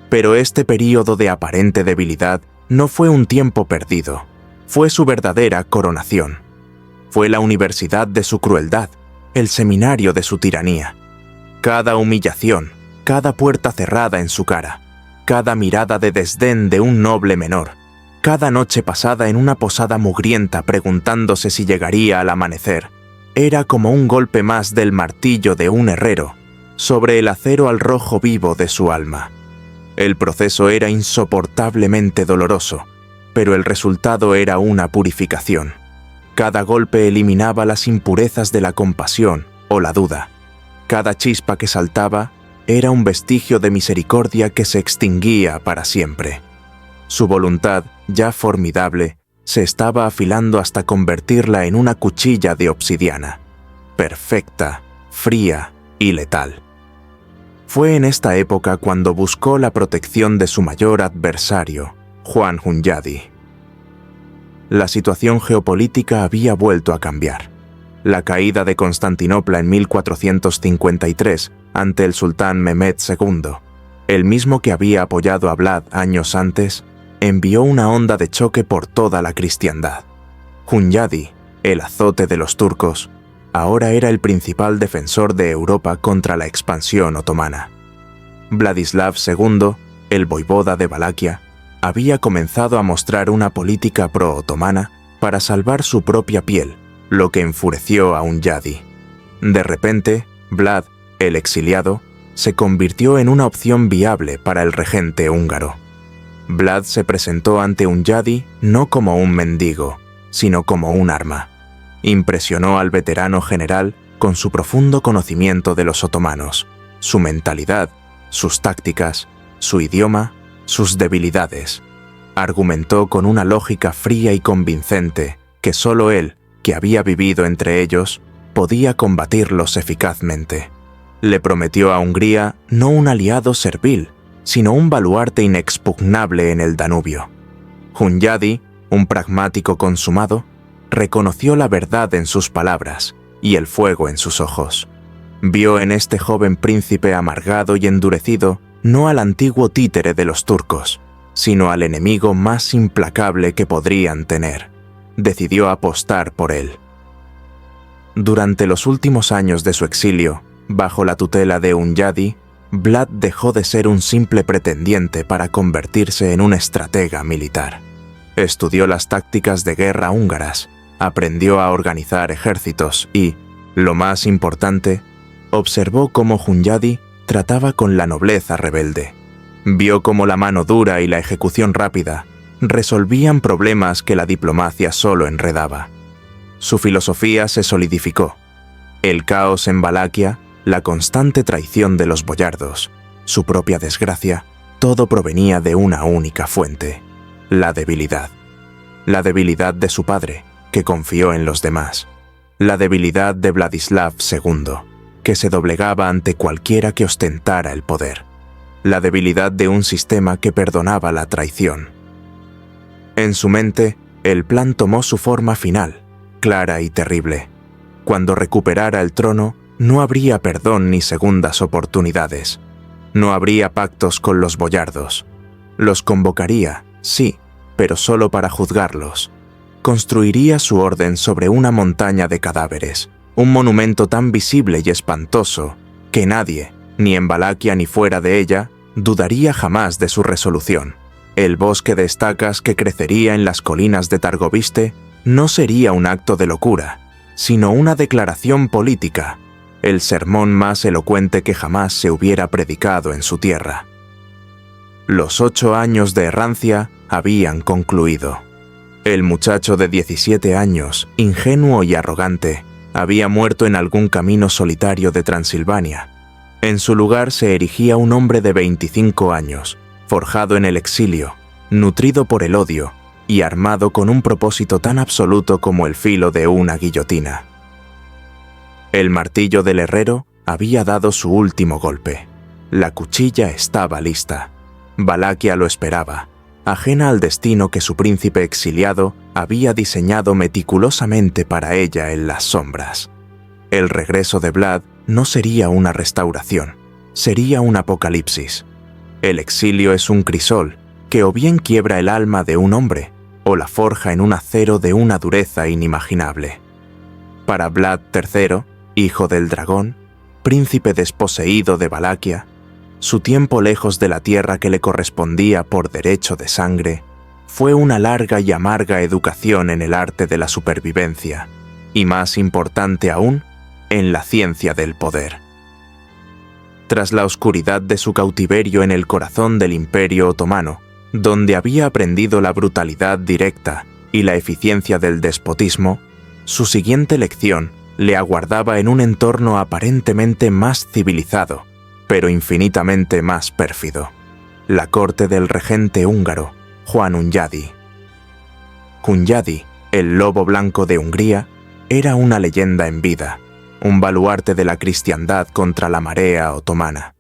Pero este período de aparente debilidad no fue un tiempo perdido, fue su verdadera coronación. Fue la universidad de su crueldad, el seminario de su tiranía. Cada humillación, cada puerta cerrada en su cara, cada mirada de desdén de un noble menor, cada noche pasada en una posada mugrienta preguntándose si llegaría al amanecer, era como un golpe más del martillo de un herrero sobre el acero al rojo vivo de su alma. El proceso era insoportablemente doloroso, pero el resultado era una purificación. Cada golpe eliminaba las impurezas de la compasión o la duda. Cada chispa que saltaba era un vestigio de misericordia que se extinguía para siempre. Su voluntad, ya formidable, se estaba afilando hasta convertirla en una cuchilla de obsidiana, perfecta, fría y letal. Fue en esta época cuando buscó la protección de su mayor adversario, Juan Hunyadi. La situación geopolítica había vuelto a cambiar. La caída de Constantinopla en 1453 ante el sultán Mehmed II, el mismo que había apoyado a Vlad años antes, envió una onda de choque por toda la cristiandad. Hunyadi, el azote de los turcos, ahora era el principal defensor de Europa contra la expansión otomana. Vladislav II, el voivoda de Valaquia, había comenzado a mostrar una política pro-otomana para salvar su propia piel, lo que enfureció a Hunyadi. De repente, Vlad, el exiliado, se convirtió en una opción viable para el regente húngaro. Vlad se presentó ante Hunyadi no como un mendigo, sino como un arma. Impresionó al veterano general con su profundo conocimiento de los otomanos, su mentalidad, sus tácticas, su idioma, sus debilidades. Argumentó con una lógica fría y convincente que solo él, que había vivido entre ellos, podía combatirlos eficazmente. Le prometió a Hungría no un aliado servil, sino un baluarte inexpugnable en el Danubio. Hunyadi, un pragmático consumado, reconoció la verdad en sus palabras y el fuego en sus ojos. Vio en este joven príncipe amargado y endurecido no al antiguo títere de los turcos, sino al enemigo más implacable que podrían tener. Decidió apostar por él. Durante los últimos años de su exilio, bajo la tutela de Hunyadi, Vlad dejó de ser un simple pretendiente para convertirse en un estratega militar. Estudió las tácticas de guerra húngaras, aprendió a organizar ejércitos y, lo más importante, observó cómo Hunyadi trataba con la nobleza rebelde. Vio cómo la mano dura y la ejecución rápida resolvían problemas que la diplomacia solo enredaba. Su filosofía se solidificó. El caos en Valaquia, la constante traición de los boyardos, su propia desgracia, todo provenía de una única fuente: la debilidad. La debilidad de su padre, que confió en los demás. La debilidad de Vladislav II, que se doblegaba ante cualquiera que ostentara el poder. La debilidad de un sistema que perdonaba la traición. En su mente, el plan tomó su forma final, clara y terrible. Cuando recuperara el trono, no habría perdón ni segundas oportunidades. No habría pactos con los boyardos. Los convocaría, sí, pero solo para juzgarlos. Construiría su orden sobre una montaña de cadáveres, un monumento tan visible y espantoso que nadie, ni en Valaquia ni fuera de ella, dudaría jamás de su resolución. El bosque de estacas que crecería en las colinas de Targoviste no sería un acto de locura, sino una declaración política, el sermón más elocuente que jamás se hubiera predicado en su tierra. Los 8 años de errancia habían concluido. El muchacho de 17 años, ingenuo y arrogante, había muerto en algún camino solitario de Transilvania. En su lugar se erigía un hombre de 25 años, forjado en el exilio, nutrido por el odio y armado con un propósito tan absoluto como el filo de una guillotina. El martillo del herrero había dado su último golpe. La cuchilla estaba lista. Valaquia lo esperaba, ajena al destino que su príncipe exiliado había diseñado meticulosamente para ella en las sombras. El regreso de Vlad no sería una restauración, sería un apocalipsis. El exilio es un crisol que o bien quiebra el alma de un hombre o la forja en un acero de una dureza inimaginable. Para Vlad III, hijo del dragón, príncipe desposeído de Valaquia, su tiempo lejos de la tierra que le correspondía por derecho de sangre, fue una larga y amarga educación en el arte de la supervivencia, y más importante aún, en la ciencia del poder. Tras la oscuridad de su cautiverio en el corazón del Imperio Otomano, donde había aprendido la brutalidad directa y la eficiencia del despotismo, su siguiente lección le aguardaba en un entorno aparentemente más civilizado, pero infinitamente más pérfido: la corte del regente húngaro, Juan Hunyadi. Hunyadi, el lobo blanco de Hungría, era una leyenda en vida, un baluarte de la cristiandad contra la marea otomana.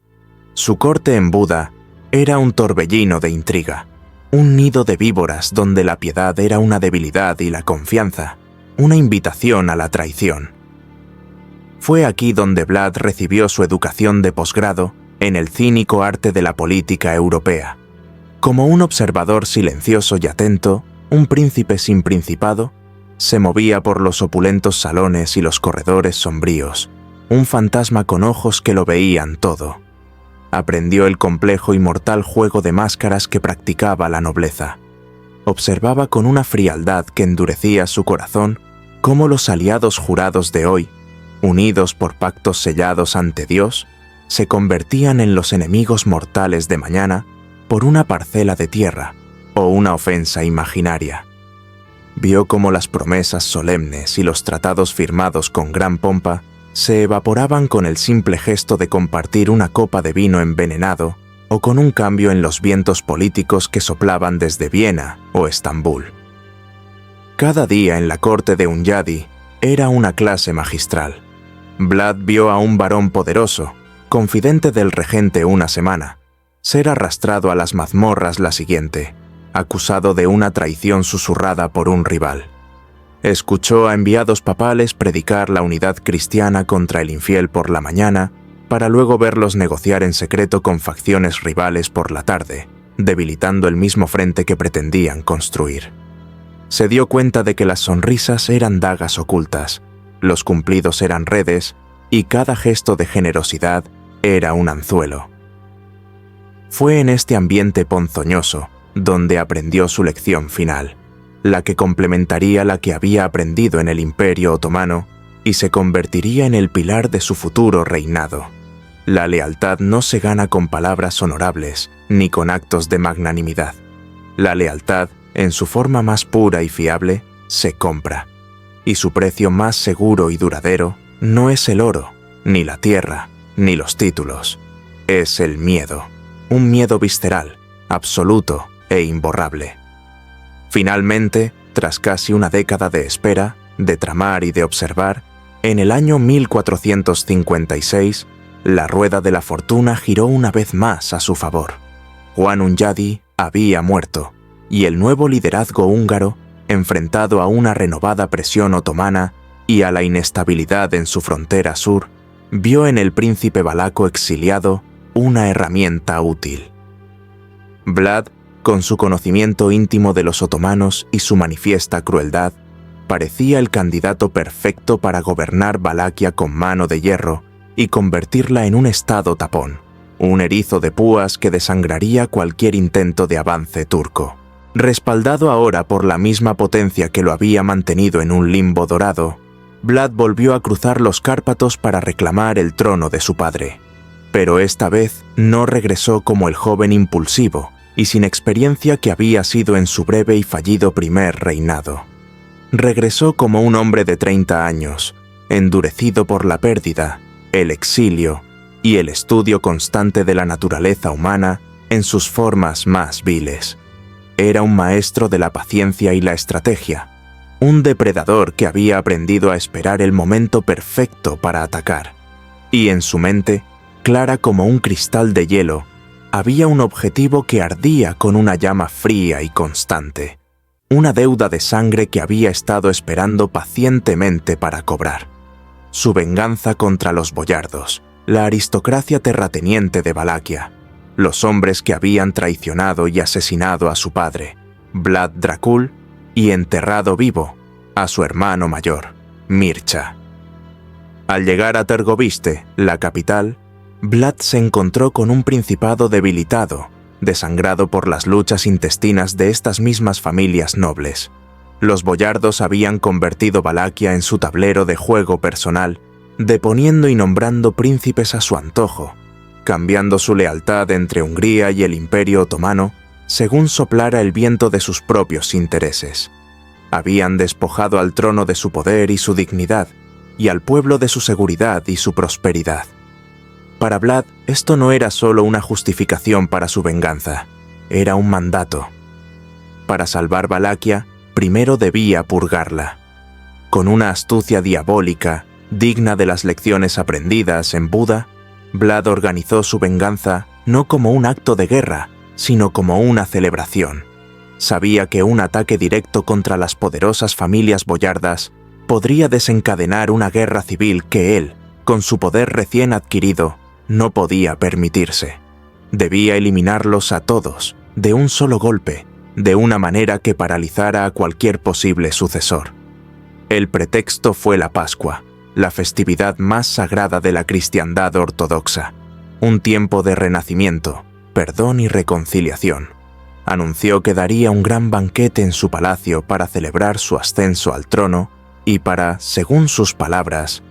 Su corte en Buda era un torbellino de intriga, un nido de víboras donde la piedad era una debilidad y la confianza una invitación a la traición. Fue aquí donde Vlad recibió su educación de posgrado en el cínico arte de la política europea. Como un observador silencioso y atento, un príncipe sin principado, se movía por los opulentos salones y los corredores sombríos, un fantasma con ojos que lo veían todo. Aprendió el complejo y mortal juego de máscaras que practicaba la nobleza. Observaba con una frialdad que endurecía su corazón cómo los aliados jurados de hoy, unidos por pactos sellados ante Dios, se convertían en los enemigos mortales de mañana por una parcela de tierra o una ofensa imaginaria. Vio cómo las promesas solemnes y los tratados firmados con gran pompa se evaporaban con el simple gesto de compartir una copa de vino envenenado o con un cambio en los vientos políticos que soplaban desde Viena o Estambul. Cada día en la corte de Hunyadi era una clase magistral. Vlad vio a un varón poderoso, confidente del regente una semana, ser arrastrado a las mazmorras la siguiente, acusado de una traición susurrada por un rival. Escuchó a enviados papales predicar la unidad cristiana contra el infiel por la mañana, para luego verlos negociar en secreto con facciones rivales por la tarde, debilitando el mismo frente que pretendían construir. Se dio cuenta de que las sonrisas eran dagas ocultas, los cumplidos eran redes y cada gesto de generosidad era un anzuelo. Fue en este ambiente ponzoñoso donde aprendió su lección final, la que complementaría la que había aprendido en el Imperio Otomano y se convertiría en el pilar de su futuro reinado. La lealtad no se gana con palabras honorables ni con actos de magnanimidad. La lealtad, en su forma más pura y fiable, se compra, y su precio más seguro y duradero no es el oro, ni la tierra, ni los títulos. Es el miedo, un miedo visceral, absoluto e imborrable. Finalmente, tras casi una década de espera, de tramar y de observar, en el año 1456, la rueda de la fortuna giró una vez más a su favor. Juan Hunyadi había muerto, y el nuevo liderazgo húngaro, enfrentado a una renovada presión otomana y a la inestabilidad en su frontera sur, vio en el príncipe valaco exiliado una herramienta útil. Vlad, con su conocimiento íntimo de los otomanos y su manifiesta crueldad, parecía el candidato perfecto para gobernar Valaquia con mano de hierro y convertirla en un estado tapón, un erizo de púas que desangraría cualquier intento de avance turco. Respaldado ahora por la misma potencia que lo había mantenido en un limbo dorado, Vlad volvió a cruzar los Cárpatos para reclamar el trono de su padre. Pero esta vez no regresó como el joven impulsivo y sin experiencia que había sido en su breve y fallido primer reinado. Regresó como un hombre de 30 años, endurecido por la pérdida, el exilio y el estudio constante de la naturaleza humana en sus formas más viles. Era un maestro de la paciencia y la estrategia, un depredador que había aprendido a esperar el momento perfecto para atacar. Y en su mente, clara como un cristal de hielo, había un objetivo que ardía con una llama fría y constante, una deuda de sangre que había estado esperando pacientemente para cobrar. Su venganza contra los boyardos, la aristocracia terrateniente de Valaquia, los hombres que habían traicionado y asesinado a su padre, Vlad Dracul, y enterrado vivo a su hermano mayor, Mircea. Al llegar a Târgoviște, la capital, Vlad se encontró con un principado debilitado, desangrado por las luchas intestinas de estas mismas familias nobles. Los boyardos habían convertido Valaquia en su tablero de juego personal, deponiendo y nombrando príncipes a su antojo, cambiando su lealtad entre Hungría y el Imperio Otomano según soplara el viento de sus propios intereses. Habían despojado al trono de su poder y su dignidad, y al pueblo de su seguridad y su prosperidad. Para Vlad, esto no era solo una justificación para su venganza, era un mandato. Para salvar Valaquia, primero debía purgarla. Con una astucia diabólica, digna de las lecciones aprendidas en Buda, Vlad organizó su venganza no como un acto de guerra, sino como una celebración. Sabía que un ataque directo contra las poderosas familias boyardas podría desencadenar una guerra civil que él, con su poder recién adquirido, no podía permitirse. Debía eliminarlos a todos, de un solo golpe, de una manera que paralizara a cualquier posible sucesor. El pretexto fue la Pascua, la festividad más sagrada de la cristiandad ortodoxa, un tiempo de renacimiento, perdón y reconciliación. Anunció que daría un gran banquete en su palacio para celebrar su ascenso al trono y para, según sus palabras,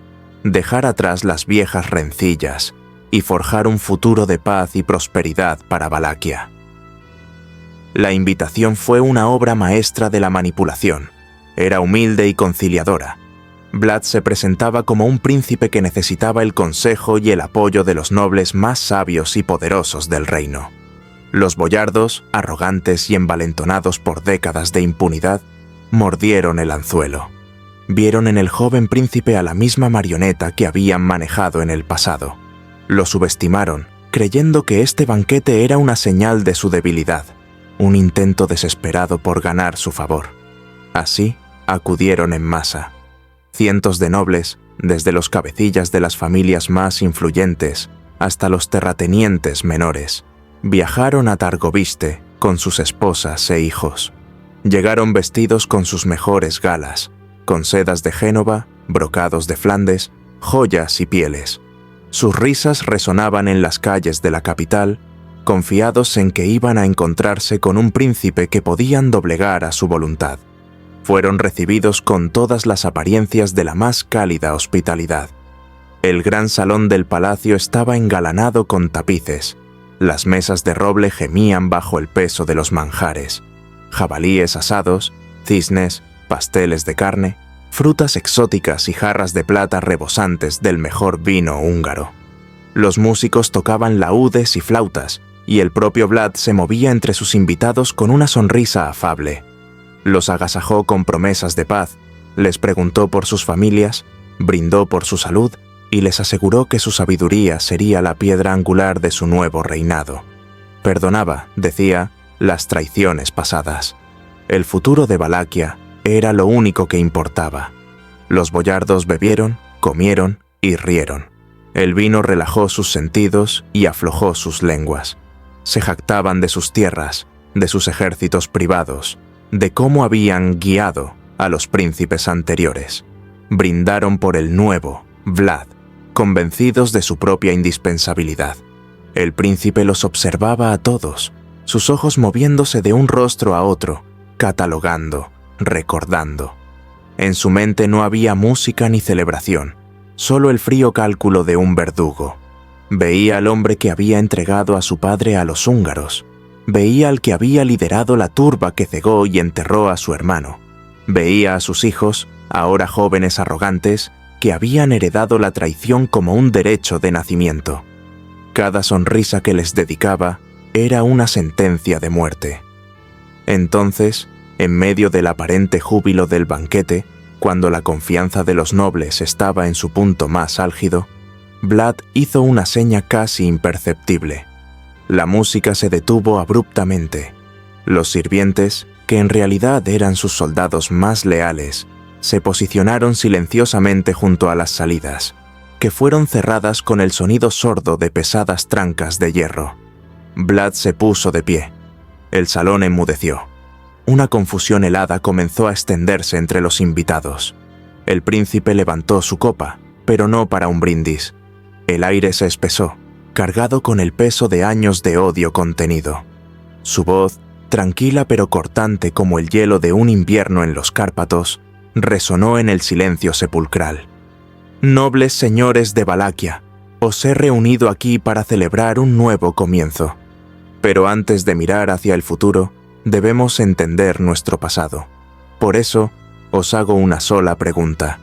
dejar atrás las viejas rencillas y forjar un futuro de paz y prosperidad para Valaquia. La invitación fue una obra maestra de la manipulación. Era humilde y conciliadora. Vlad se presentaba como un príncipe que necesitaba el consejo y el apoyo de los nobles más sabios y poderosos del reino. Los boyardos, arrogantes y envalentonados por décadas de impunidad, mordieron el anzuelo. Vieron en el joven príncipe a la misma marioneta que habían manejado en el pasado. Lo subestimaron, creyendo que este banquete era una señal de su debilidad, un intento desesperado por ganar su favor. Así, acudieron en masa. Cientos de nobles, desde los cabecillas de las familias más influyentes hasta los terratenientes menores, viajaron a Targoviste con sus esposas e hijos. Llegaron vestidos con sus mejores galas, con sedas de Génova, brocados de Flandes, joyas y pieles. Sus risas resonaban en las calles de la capital, confiados en que iban a encontrarse con un príncipe que podían doblegar a su voluntad. Fueron recibidos con todas las apariencias de la más cálida hospitalidad. El gran salón del palacio estaba engalanado con tapices. Las mesas de roble gemían bajo el peso de los manjares. Jabalíes asados, cisnes, pasteles de carne, frutas exóticas y jarras de plata rebosantes del mejor vino húngaro. Los músicos tocaban laúdes y flautas, y el propio Vlad se movía entre sus invitados con una sonrisa afable. Los agasajó con promesas de paz, les preguntó por sus familias, brindó por su salud y les aseguró que su sabiduría sería la piedra angular de su nuevo reinado. Perdonaba, decía, las traiciones pasadas. El futuro de Valaquia era lo único que importaba. Los boyardos bebieron, comieron y rieron. El vino relajó sus sentidos y aflojó sus lenguas. Se jactaban de sus tierras, de sus ejércitos privados, de cómo habían guiado a los príncipes anteriores. Brindaron por el nuevo, Vlad, convencidos de su propia indispensabilidad. El príncipe los observaba a todos, sus ojos moviéndose de un rostro a otro, catalogando, recordando. En su mente no había música ni celebración, solo el frío cálculo de un verdugo. Veía al hombre que había entregado a su padre a los húngaros. Veía al que había liderado la turba que cegó y enterró a su hermano. Veía a sus hijos, ahora jóvenes arrogantes, que habían heredado la traición como un derecho de nacimiento. Cada sonrisa que les dedicaba era una sentencia de muerte. Entonces, en medio del aparente júbilo del banquete, cuando la confianza de los nobles estaba en su punto más álgido, Vlad hizo una seña casi imperceptible. La música se detuvo abruptamente. Los sirvientes, que en realidad eran sus soldados más leales, se posicionaron silenciosamente junto a las salidas, que fueron cerradas con el sonido sordo de pesadas trancas de hierro. Vlad se puso de pie. El salón enmudeció. Una confusión helada comenzó a extenderse entre los invitados. El príncipe levantó su copa, pero no para un brindis. El aire se espesó, cargado con el peso de años de odio contenido. Su voz, tranquila pero cortante como el hielo de un invierno en los Cárpatos, resonó en el silencio sepulcral. «Nobles señores de Valaquia, os he reunido aquí para celebrar un nuevo comienzo. Pero antes de mirar hacia el futuro, debemos entender nuestro pasado. Por eso, os hago una sola pregunta».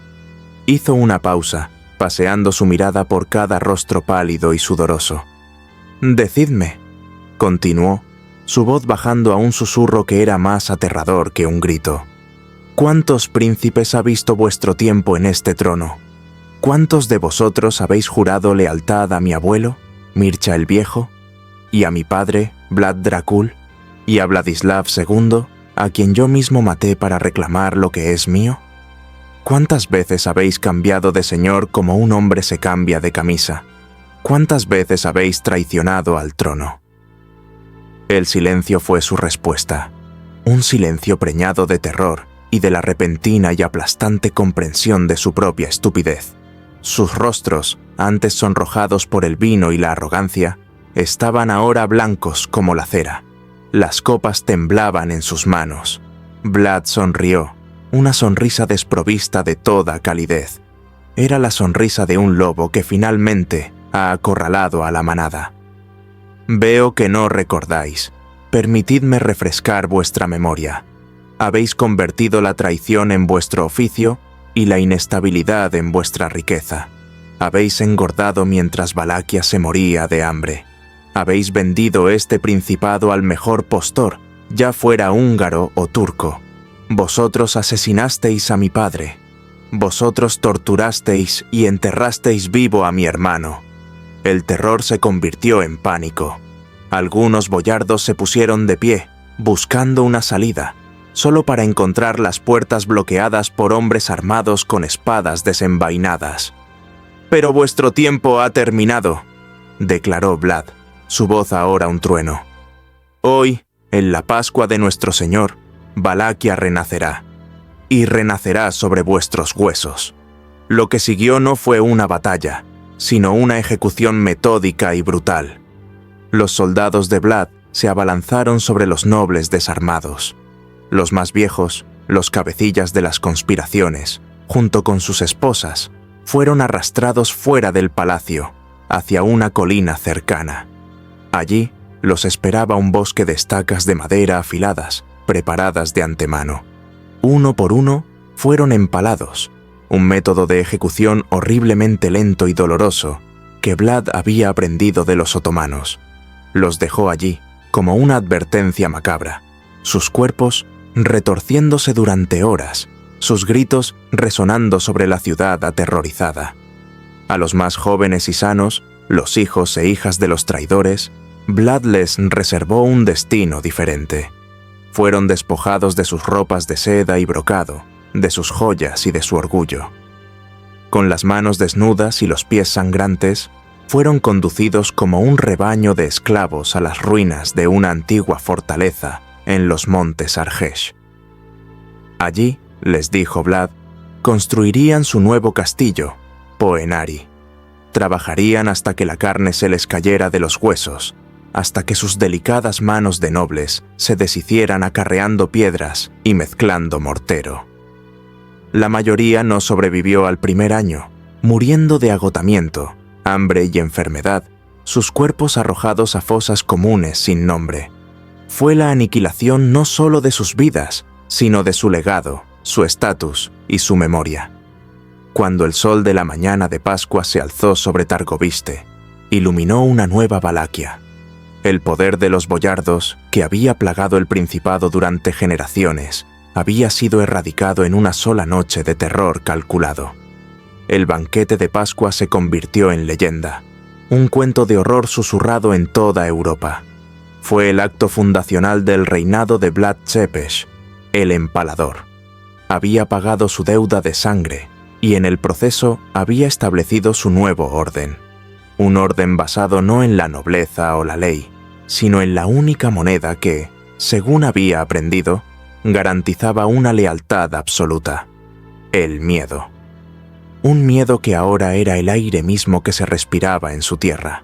Hizo una pausa, paseando su mirada por cada rostro pálido y sudoroso. «Decidme», continuó, su voz bajando a un susurro que era más aterrador que un grito. «¿Cuántos príncipes ha visto vuestro tiempo en este trono? ¿Cuántos de vosotros habéis jurado lealtad a mi abuelo, Mircea el Viejo, y a mi padre, Vlad Dracul, y a Vladislav II, a quien yo mismo maté para reclamar lo que es mío? ¿Cuántas veces habéis cambiado de señor como un hombre se cambia de camisa? ¿Cuántas veces habéis traicionado al trono?» El silencio fue su respuesta, un silencio preñado de terror y de la repentina y aplastante comprensión de su propia estupidez. Sus rostros, antes sonrojados por el vino y la arrogancia, estaban ahora blancos como la cera. Las copas temblaban en sus manos. Vlad sonrió, una sonrisa desprovista de toda calidez. Era la sonrisa de un lobo que finalmente ha acorralado a la manada. «Veo que no recordáis. Permitidme refrescar vuestra memoria. Habéis convertido la traición en vuestro oficio y la inestabilidad en vuestra riqueza. Habéis engordado mientras Valaquia se moría de hambre. Habéis vendido este principado al mejor postor, ya fuera húngaro o turco. Vosotros asesinasteis a mi padre. Vosotros torturasteis y enterrasteis vivo a mi hermano. El terror se convirtió en pánico. Algunos boyardos se pusieron de pie, buscando una salida, solo para encontrar las puertas bloqueadas por hombres armados con espadas desenvainadas. «Pero vuestro tiempo ha terminado», declaró Vlad, su voz ahora un trueno. «Hoy, en la Pascua de nuestro Señor, Valaquia renacerá, y renacerá sobre vuestros huesos. Lo que siguió no fue una batalla, sino una ejecución metódica y brutal. Los soldados de Vlad se abalanzaron sobre los nobles desarmados. Los más viejos, los cabecillas de las conspiraciones, junto con sus esposas, fueron arrastrados fuera del palacio, hacia una colina cercana. Allí los esperaba un bosque de estacas de madera afiladas, preparadas de antemano. Uno por uno fueron empalados, un método de ejecución horriblemente lento y doloroso que Vlad había aprendido de los otomanos. Los dejó allí como una advertencia macabra, sus cuerpos retorciéndose durante horas, sus gritos resonando sobre la ciudad aterrorizada. A los más jóvenes y sanos, los hijos e hijas de los traidores, Vlad les reservó un destino diferente. Fueron despojados de sus ropas de seda y brocado, de sus joyas y de su orgullo. Con las manos desnudas y los pies sangrantes, fueron conducidos como un rebaño de esclavos a las ruinas de una antigua fortaleza en los montes Argesh. Allí, les dijo Vlad, construirían su nuevo castillo, Poenari. Trabajarían hasta que la carne se les cayera de los huesos, hasta que sus delicadas manos de nobles se deshicieran acarreando piedras y mezclando mortero. La mayoría no sobrevivió al primer año, muriendo de agotamiento, hambre y enfermedad, sus cuerpos arrojados a fosas comunes sin nombre. Fue la aniquilación no solo de sus vidas, sino de su legado, su estatus y su memoria. Cuando el sol de la mañana de Pascua se alzó sobre Targoviste, iluminó una nueva Valaquia. El poder de los boyardos, que había plagado el principado durante generaciones, había sido erradicado en una sola noche de terror calculado. El banquete de Pascua se convirtió en leyenda, un cuento de horror susurrado en toda Europa. Fue el acto fundacional del reinado de Vlad Tepes, el empalador. Había pagado su deuda de sangre y en el proceso había establecido su nuevo orden. Un orden basado no en la nobleza o la ley, sino en la única moneda que, según había aprendido, garantizaba una lealtad absoluta: el miedo. Un miedo que ahora era el aire mismo que se respiraba en su tierra.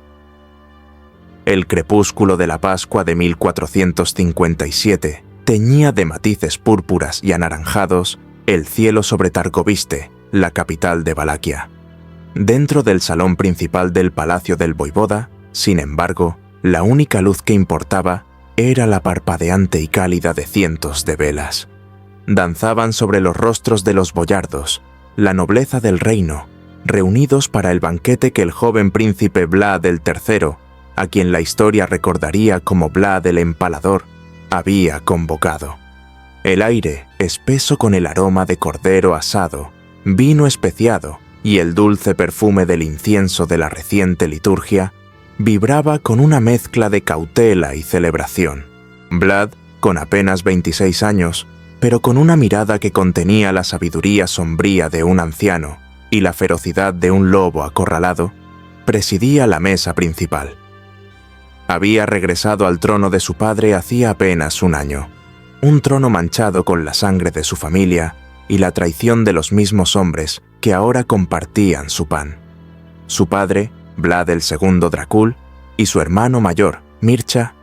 El crepúsculo de la Pascua de 1457 teñía de matices púrpuras y anaranjados el cielo sobre Targoviste, la capital de Valaquia. Dentro del salón principal del palacio del voivoda, sin embargo, la única luz que importaba era la parpadeante y cálida de cientos de velas. Danzaban sobre los rostros de los boyardos, la nobleza del reino, reunidos para el banquete que el joven príncipe Vlad el III, a quien la historia recordaría como Vlad el Empalador, había convocado. El aire, espeso con el aroma de cordero asado, vino especiado y el dulce perfume del incienso de la reciente liturgia, vibraba con una mezcla de cautela y celebración. Vlad, con apenas 26 años, pero con una mirada que contenía la sabiduría sombría de un anciano y la ferocidad de un lobo acorralado, presidía la mesa principal. Había regresado al trono de su padre hacía apenas un año, un trono manchado con la sangre de su familia y la traición de los mismos hombres que ahora compartían su pan. Su padre, Vlad el II Dracul, y su hermano mayor, Mircea,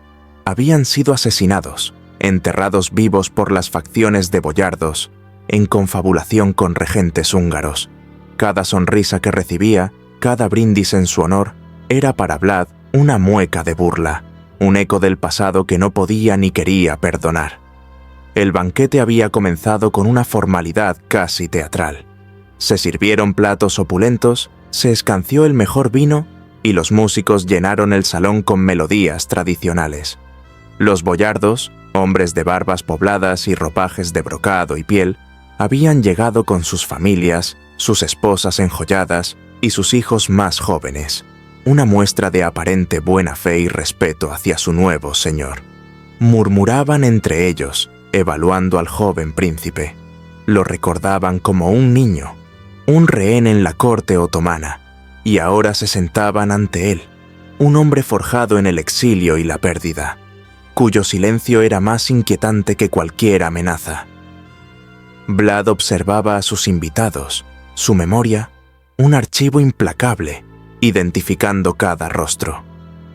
habían sido asesinados, enterrados vivos por las facciones de boyardos, en confabulación con regentes húngaros. Cada sonrisa que recibía, cada brindis en su honor, era para Vlad una mueca de burla, un eco del pasado que no podía ni quería perdonar. El banquete había comenzado con una formalidad casi teatral. Se sirvieron platos opulentos, se escanció el mejor vino y los músicos llenaron el salón con melodías tradicionales. Los boyardos, hombres de barbas pobladas y ropajes de brocado y piel, habían llegado con sus familias, sus esposas enjolladas y sus hijos más jóvenes, una muestra de aparente buena fe y respeto hacia su nuevo señor. Murmuraban entre ellos, evaluando al joven príncipe. Lo recordaban como un niño, un rehén en la corte otomana, y ahora se sentaban ante él, un hombre forjado en el exilio y la pérdida, cuyo silencio era más inquietante que cualquier amenaza. Vlad observaba a sus invitados, su memoria, un archivo implacable, identificando cada rostro.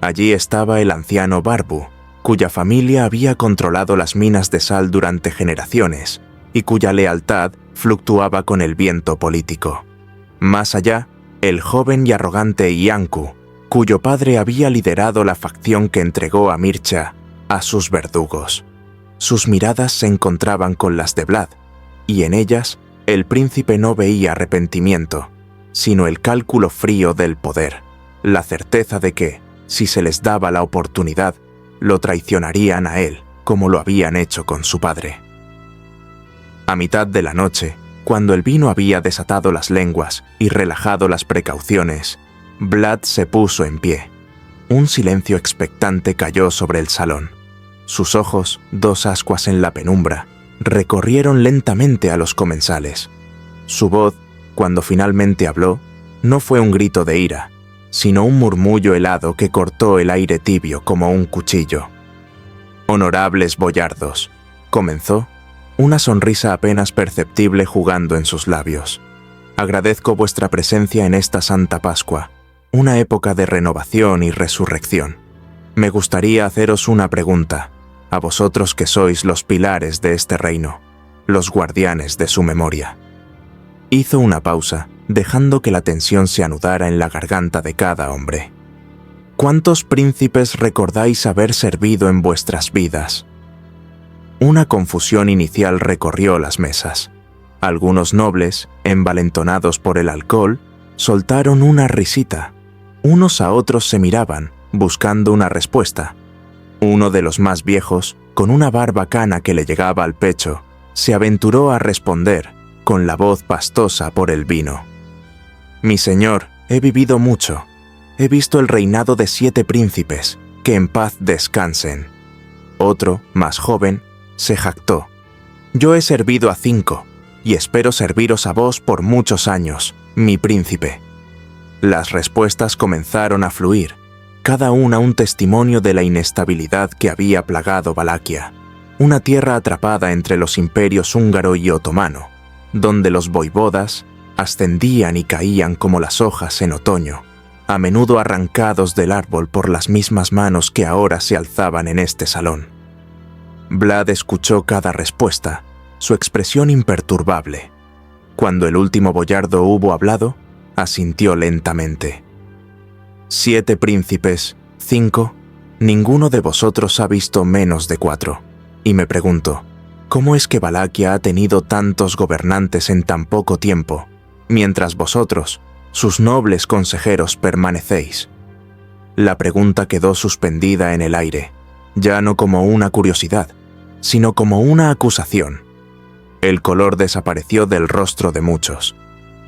Allí estaba el anciano Barbu, cuya familia había controlado las minas de sal durante generaciones y cuya lealtad fluctuaba con el viento político. Más allá, el joven y arrogante Iancu, cuyo padre había liderado la facción que entregó a Mircea a sus verdugos. Sus miradas se encontraban con las de Vlad, y en ellas el príncipe no veía arrepentimiento, sino el cálculo frío del poder, la certeza de que, si se les daba la oportunidad, lo traicionarían a él, como lo habían hecho con su padre. A mitad de la noche, cuando el vino había desatado las lenguas y relajado las precauciones, Vlad se puso en pie. Un silencio expectante cayó sobre el salón. Sus ojos, dos ascuas en la penumbra, recorrieron lentamente a los comensales. Su voz, cuando finalmente habló, no fue un grito de ira, sino un murmullo helado que cortó el aire tibio como un cuchillo. «Honorables boyardos», comenzó, una sonrisa apenas perceptible jugando en sus labios. «Agradezco vuestra presencia en esta Santa Pascua, una época de renovación y resurrección. Me gustaría haceros una pregunta, a vosotros que sois los pilares de este reino, los guardianes de su memoria». Hizo una pausa, dejando que la tensión se anudara en la garganta de cada hombre. ¿Cuántos príncipes recordáis haber servido en vuestras vidas? Una confusión inicial recorrió las mesas. Algunos nobles, envalentonados por el alcohol, soltaron una risita. Unos a otros se miraban, buscando una respuesta. Uno de los más viejos, con una barba cana que le llegaba al pecho, se aventuró a responder, con la voz pastosa por el vino. «Mi señor, he vivido mucho. He visto el reinado de 7 príncipes, que en paz descansen». Otro, más joven, se jactó. «Yo he servido a 5, y espero serviros a vos por muchos años, mi príncipe». Las respuestas comenzaron a fluir, cada una un testimonio de la inestabilidad que había plagado Valaquia, una tierra atrapada entre los imperios húngaro y otomano, donde los voivodas ascendían y caían como las hojas en otoño, a menudo arrancados del árbol por las mismas manos que ahora se alzaban en este salón. Vlad escuchó cada respuesta, su expresión imperturbable. Cuando el último boyardo hubo hablado, asintió lentamente. 7 príncipes, 5, ninguno de vosotros ha visto menos de 4. Y me pregunto, ¿cómo es que Valaquia ha tenido tantos gobernantes en tan poco tiempo, mientras vosotros, sus nobles consejeros permanecéis. La pregunta quedó suspendida en el aire, ya no como una curiosidad, sino como una acusación. El color desapareció del rostro de muchos.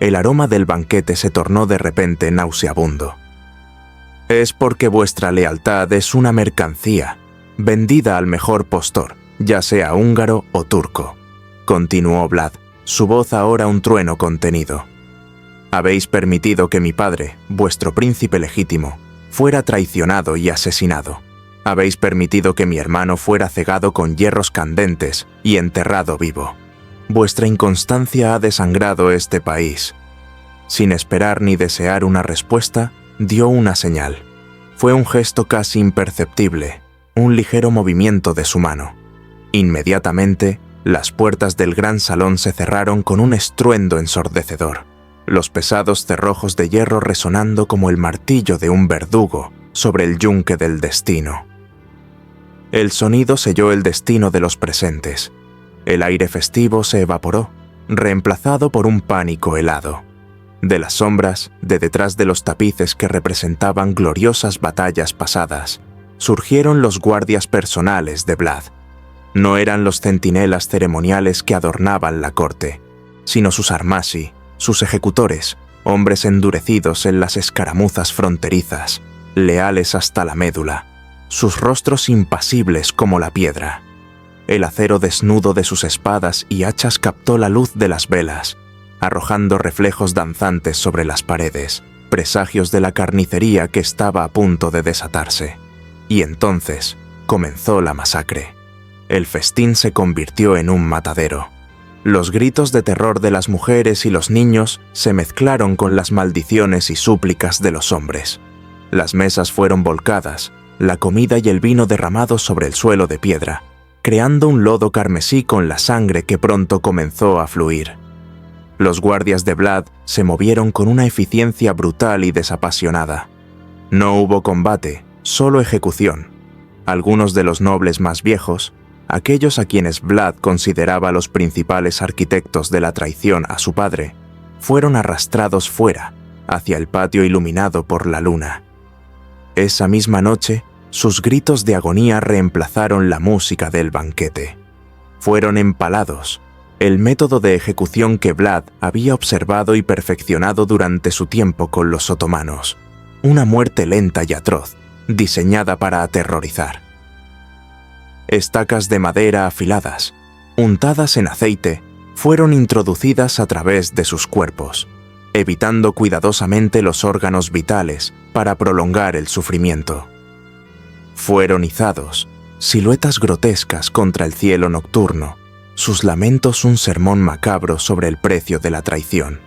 El aroma del banquete se tornó de repente nauseabundo. Es porque vuestra lealtad es una mercancía, vendida al mejor postor, ya sea húngaro o turco, continuó Vlad, su voz ahora un trueno contenido. Habéis permitido que mi padre, vuestro príncipe legítimo, fuera traicionado y asesinado. Habéis permitido que mi hermano fuera cegado con hierros candentes y enterrado vivo. Vuestra inconstancia ha desangrado este país. Sin esperar ni desear una respuesta, dio una señal. Fue un gesto casi imperceptible, un ligero movimiento de su mano. Inmediatamente, las puertas del gran salón se cerraron con un estruendo ensordecedor, los pesados cerrojos de hierro resonando como el martillo de un verdugo sobre el yunque del destino. El sonido selló el destino de los presentes. El aire festivo se evaporó, reemplazado por un pánico helado. De las sombras, de detrás de los tapices que representaban gloriosas batallas pasadas, surgieron los guardias personales de Vlad. No eran los centinelas ceremoniales que adornaban la corte, sino sus armasi, sus ejecutores, hombres endurecidos en las escaramuzas fronterizas, leales hasta la médula, sus rostros impasibles como la piedra. El acero desnudo de sus espadas y hachas captó la luz de las velas, arrojando reflejos danzantes sobre las paredes, presagios de la carnicería que estaba a punto de desatarse. Y entonces comenzó la masacre. El festín se convirtió en un matadero. Los gritos de terror de las mujeres y los niños se mezclaron con las maldiciones y súplicas de los hombres. Las mesas fueron volcadas, la comida y el vino derramados sobre el suelo de piedra, creando un lodo carmesí con la sangre que pronto comenzó a fluir. Los guardias de Vlad se movieron con una eficiencia brutal y desapasionada. No hubo combate, solo ejecución. Algunos de los nobles más viejos, aquellos a quienes Vlad consideraba los principales arquitectos de la traición a su padre, fueron arrastrados fuera, hacia el patio iluminado por la luna. Esa misma noche, sus gritos de agonía reemplazaron la música del banquete. Fueron empalados, el método de ejecución que Vlad había observado y perfeccionado durante su tiempo con los otomanos. Una muerte lenta y atroz, diseñada para aterrorizar. Estacas de madera afiladas, untadas en aceite, fueron introducidas a través de sus cuerpos, evitando cuidadosamente los órganos vitales para prolongar el sufrimiento. Fueron izados, siluetas grotescas contra el cielo nocturno, sus lamentos un sermón macabro sobre el precio de la traición.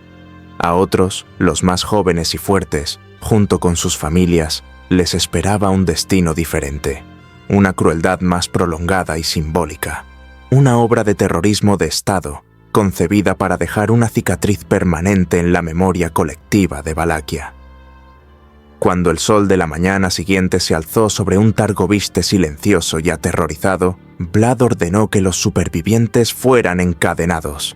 A otros, los más jóvenes y fuertes, junto con sus familias, les esperaba un destino diferente, una crueldad más prolongada y simbólica, una obra de terrorismo de Estado, concebida para dejar una cicatriz permanente en la memoria colectiva de Valaquia. Cuando el sol de la mañana siguiente se alzó sobre un Targoviste silencioso y aterrorizado, Vlad ordenó que los supervivientes fueran encadenados.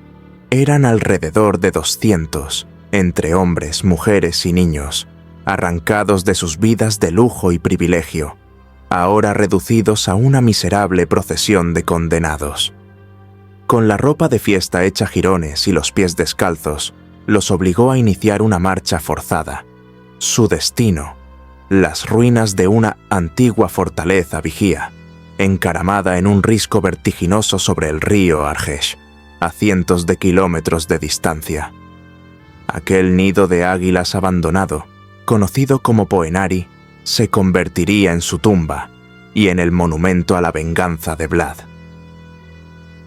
Eran alrededor de 200, entre hombres, mujeres y niños, arrancados de sus vidas de lujo y privilegio, ahora reducidos a una miserable procesión de condenados. Con la ropa de fiesta hecha jirones y los pies descalzos, los obligó a iniciar una marcha forzada. Su destino, las ruinas de una antigua fortaleza vigía, encaramada en un risco vertiginoso sobre el río Argesh, a cientos de kilómetros de distancia. Aquel nido de águilas abandonado, conocido como Poenari, se convertiría en su tumba y en el monumento a la venganza de Vlad.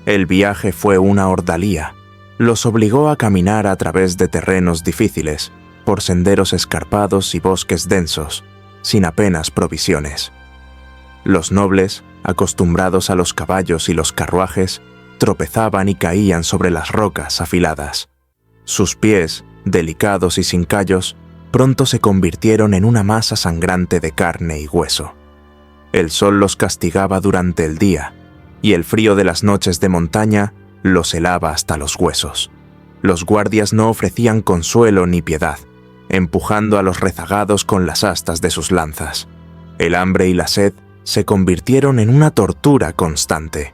El viaje fue una ordalía. Los obligó a caminar a través de terrenos difíciles, por senderos escarpados y bosques densos, sin apenas provisiones. Los nobles, acostumbrados a los caballos y los carruajes, tropezaban y caían sobre las rocas afiladas. Sus pies, delicados y sin callos, pronto se convirtieron en una masa sangrante de carne y hueso. El sol los castigaba durante el día, y el frío de las noches de montaña los helaba hasta los huesos. Los guardias no ofrecían consuelo ni piedad. empujando a los rezagados con las astas de sus lanzas. El hambre y la sed se convirtieron en una tortura constante.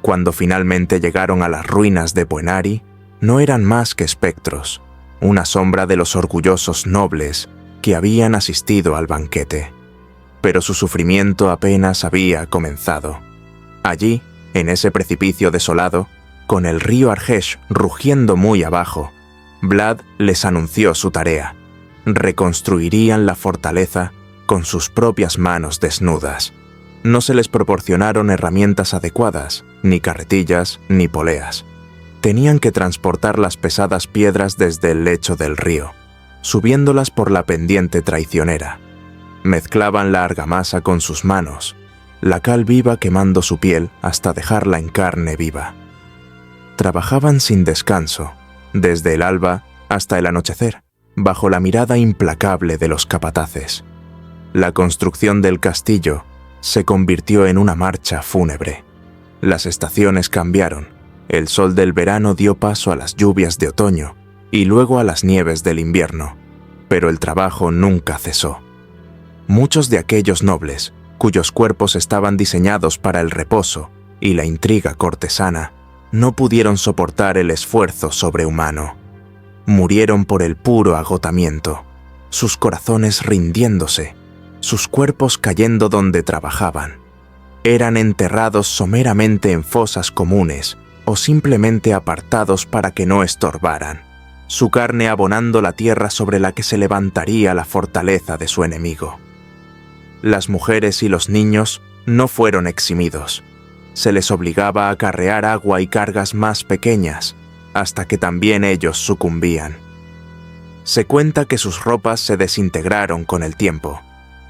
Cuando finalmente llegaron a las ruinas de Buenari, no eran más que espectros, una sombra de los orgullosos nobles que habían asistido al banquete. Pero su sufrimiento apenas había comenzado. Allí, en ese precipicio desolado, con el río Argesh rugiendo muy abajo, Vlad les anunció su tarea. Reconstruirían la fortaleza con sus propias manos desnudas. No se les proporcionaron herramientas adecuadas, ni carretillas, ni poleas. Tenían que transportar las pesadas piedras desde el lecho del río, subiéndolas por la pendiente traicionera. Mezclaban la argamasa con sus manos, la cal viva quemando su piel hasta dejarla en carne viva. Trabajaban sin descanso, desde el alba hasta el anochecer, bajo la mirada implacable de los capataces. La construcción del castillo se convirtió en una marcha fúnebre. Las estaciones cambiaron, el sol del verano dio paso a las lluvias de otoño y luego a las nieves del invierno, pero el trabajo nunca cesó. Muchos de aquellos nobles, cuyos cuerpos estaban diseñados para el reposo y la intriga cortesana, no pudieron soportar el esfuerzo sobrehumano. Murieron por el puro agotamiento, sus corazones rindiéndose, sus cuerpos cayendo donde trabajaban. Eran enterrados someramente en fosas comunes o simplemente apartados para que no estorbaran, su carne abonando la tierra sobre la que se levantaría la fortaleza de su enemigo. Las mujeres y los niños no fueron eximidos. Se les obligaba a carrear agua y cargas más pequeñas, hasta que también ellos sucumbían. Se cuenta que sus ropas se desintegraron con el tiempo,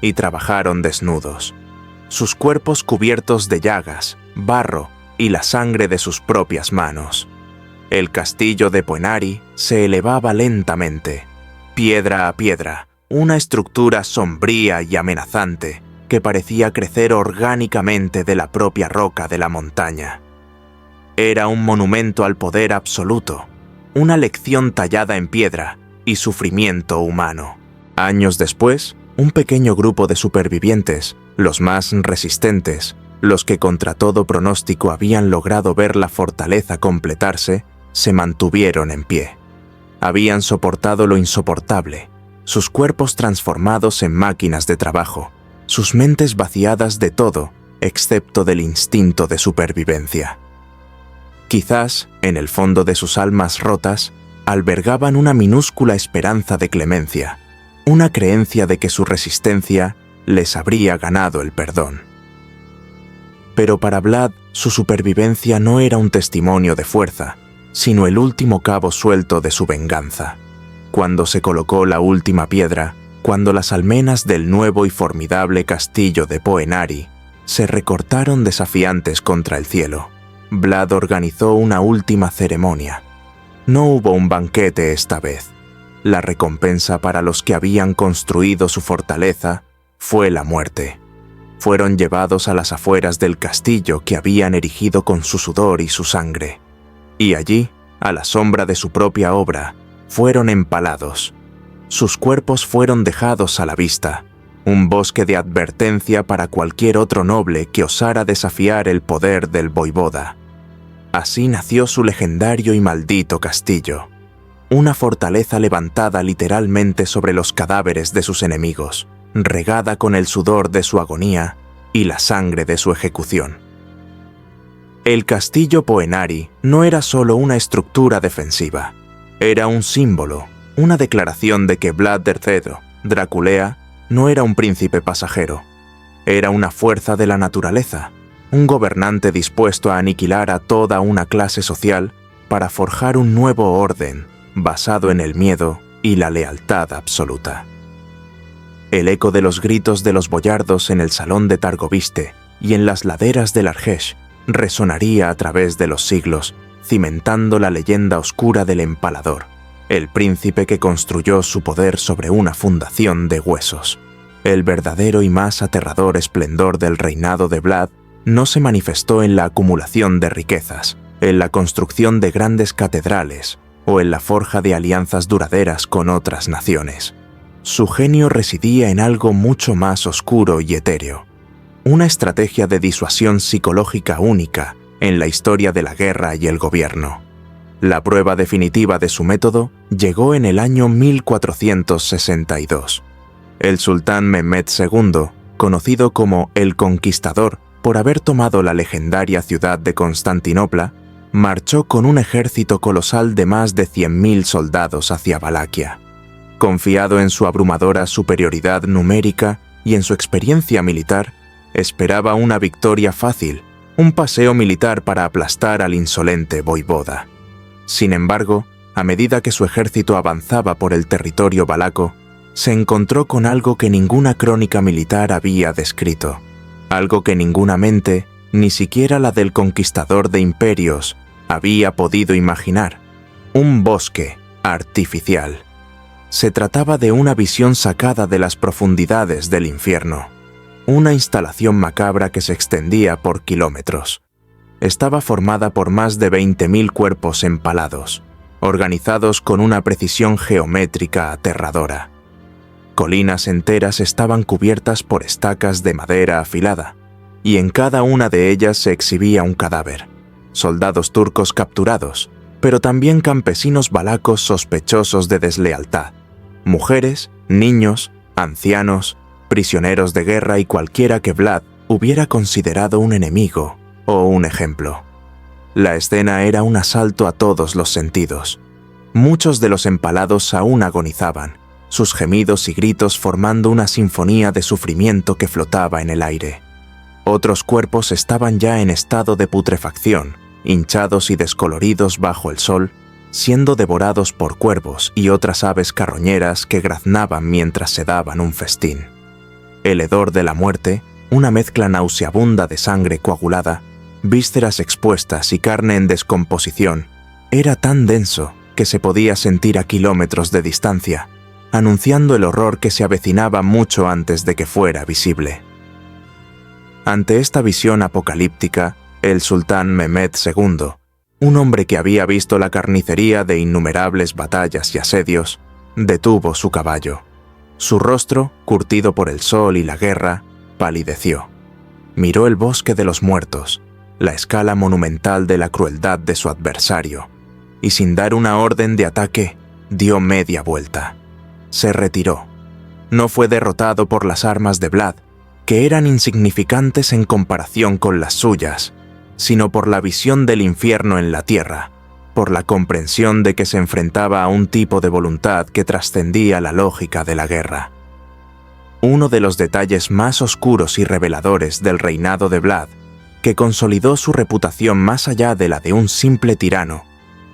y trabajaron desnudos, sus cuerpos cubiertos de llagas, barro y la sangre de sus propias manos. El castillo de Buenari se elevaba lentamente, piedra a piedra, una estructura sombría y amenazante que parecía crecer orgánicamente de la propia roca de la montaña. Era un monumento al poder absoluto, una lección tallada en piedra y sufrimiento humano. Años después, un pequeño grupo de supervivientes, los más resistentes, los que contra todo pronóstico habían logrado ver la fortaleza completarse, se mantuvieron en pie. Habían soportado lo insoportable, sus cuerpos transformados en máquinas de trabajo, sus mentes vaciadas de todo, excepto del instinto de supervivencia. Quizás, en el fondo de sus almas rotas, albergaban una minúscula esperanza de clemencia, una creencia de que su resistencia les habría ganado el perdón. Pero para Vlad, su supervivencia no era un testimonio de fuerza, sino el último cabo suelto de su venganza. Cuando se colocó la última piedra, cuando las almenas del nuevo y formidable castillo de Buenari se recortaron desafiantes contra el cielo, Vlad organizó una última ceremonia. No hubo un banquete esta vez. La recompensa para los que habían construido su fortaleza fue la muerte. Fueron llevados a las afueras del castillo que habían erigido con su sudor y su sangre. Y allí, a la sombra de su propia obra, fueron empalados. Sus cuerpos fueron dejados a la vista, un bosque de advertencia para cualquier otro noble que osara desafiar el poder del voivoda. Así nació su legendario y maldito castillo, una fortaleza levantada literalmente sobre los cadáveres de sus enemigos, regada con el sudor de su agonía y la sangre de su ejecución. El castillo Buenari no era solo una estructura defensiva, era un símbolo, una declaración de que Vlad III, Draculea, no era un príncipe pasajero, era una fuerza de la naturaleza, un gobernante dispuesto a aniquilar a toda una clase social para forjar un nuevo orden basado en el miedo y la lealtad absoluta. El eco de los gritos de los boyardos en el salón de Targoviste y en las laderas del Argesh resonaría a través de los siglos, cimentando la leyenda oscura del empalador, el príncipe que construyó su poder sobre una fundación de huesos. El verdadero y más aterrador esplendor del reinado de Vlad no se manifestó en la acumulación de riquezas, en la construcción de grandes catedrales o en la forja de alianzas duraderas con otras naciones. Su genio residía en algo mucho más oscuro y etéreo, una estrategia de disuasión psicológica única en la historia de la guerra y el gobierno. La prueba definitiva de su método llegó en el año 1462. El sultán Mehmed II, conocido como el Conquistador por haber tomado la legendaria ciudad de Constantinopla, marchó con un ejército colosal de más de 100.000 soldados hacia Valaquia. Confiado en su abrumadora superioridad numérica y en su experiencia militar, esperaba una victoria fácil, un paseo militar para aplastar al insolente voivoda. Sin embargo, a medida que su ejército avanzaba por el territorio valaco, se encontró con algo que ninguna crónica militar había descrito, algo que ninguna mente, ni siquiera la del conquistador de imperios, había podido imaginar: un bosque artificial. Se trataba de una visión sacada de las profundidades del infierno, una instalación macabra que se extendía por kilómetros. Estaba formada por más de 20.000 cuerpos empalados, organizados con una precisión geométrica aterradora. Colinas enteras estaban cubiertas por estacas de madera afilada, y en cada una de ellas se exhibía un cadáver: soldados turcos capturados, pero también campesinos valacos sospechosos de deslealtad, mujeres, niños, ancianos, prisioneros de guerra y cualquiera que Vlad hubiera considerado un enemigo o un ejemplo. La escena era un asalto a todos los sentidos. Muchos de los empalados aún agonizaban, sus gemidos y gritos formando una sinfonía de sufrimiento que flotaba en el aire. Otros cuerpos estaban ya en estado de putrefacción, hinchados y descoloridos bajo el sol, siendo devorados por cuervos y otras aves carroñeras que graznaban mientras se daban un festín. El hedor de la muerte, una mezcla nauseabunda de sangre coagulada, vísceras expuestas y carne en descomposición, era tan denso que se podía sentir a kilómetros de distancia, anunciando el horror que se avecinaba mucho antes de que fuera visible. Ante esta visión apocalíptica, el sultán Mehmed II, un hombre que había visto la carnicería de innumerables batallas y asedios, detuvo su caballo. Su rostro, curtido por el sol y la guerra, palideció. Miró el bosque de los muertos, la escala monumental de la crueldad de su adversario, y sin dar una orden de ataque, dio media vuelta. Se retiró. No fue derrotado por las armas de Vlad, que eran insignificantes en comparación con las suyas, sino por la visión del infierno en la tierra, por la comprensión de que se enfrentaba a un tipo de voluntad que trascendía la lógica de la guerra. Uno de los detalles más oscuros y reveladores del reinado de Vlad, que consolidó su reputación más allá de la de un simple tirano,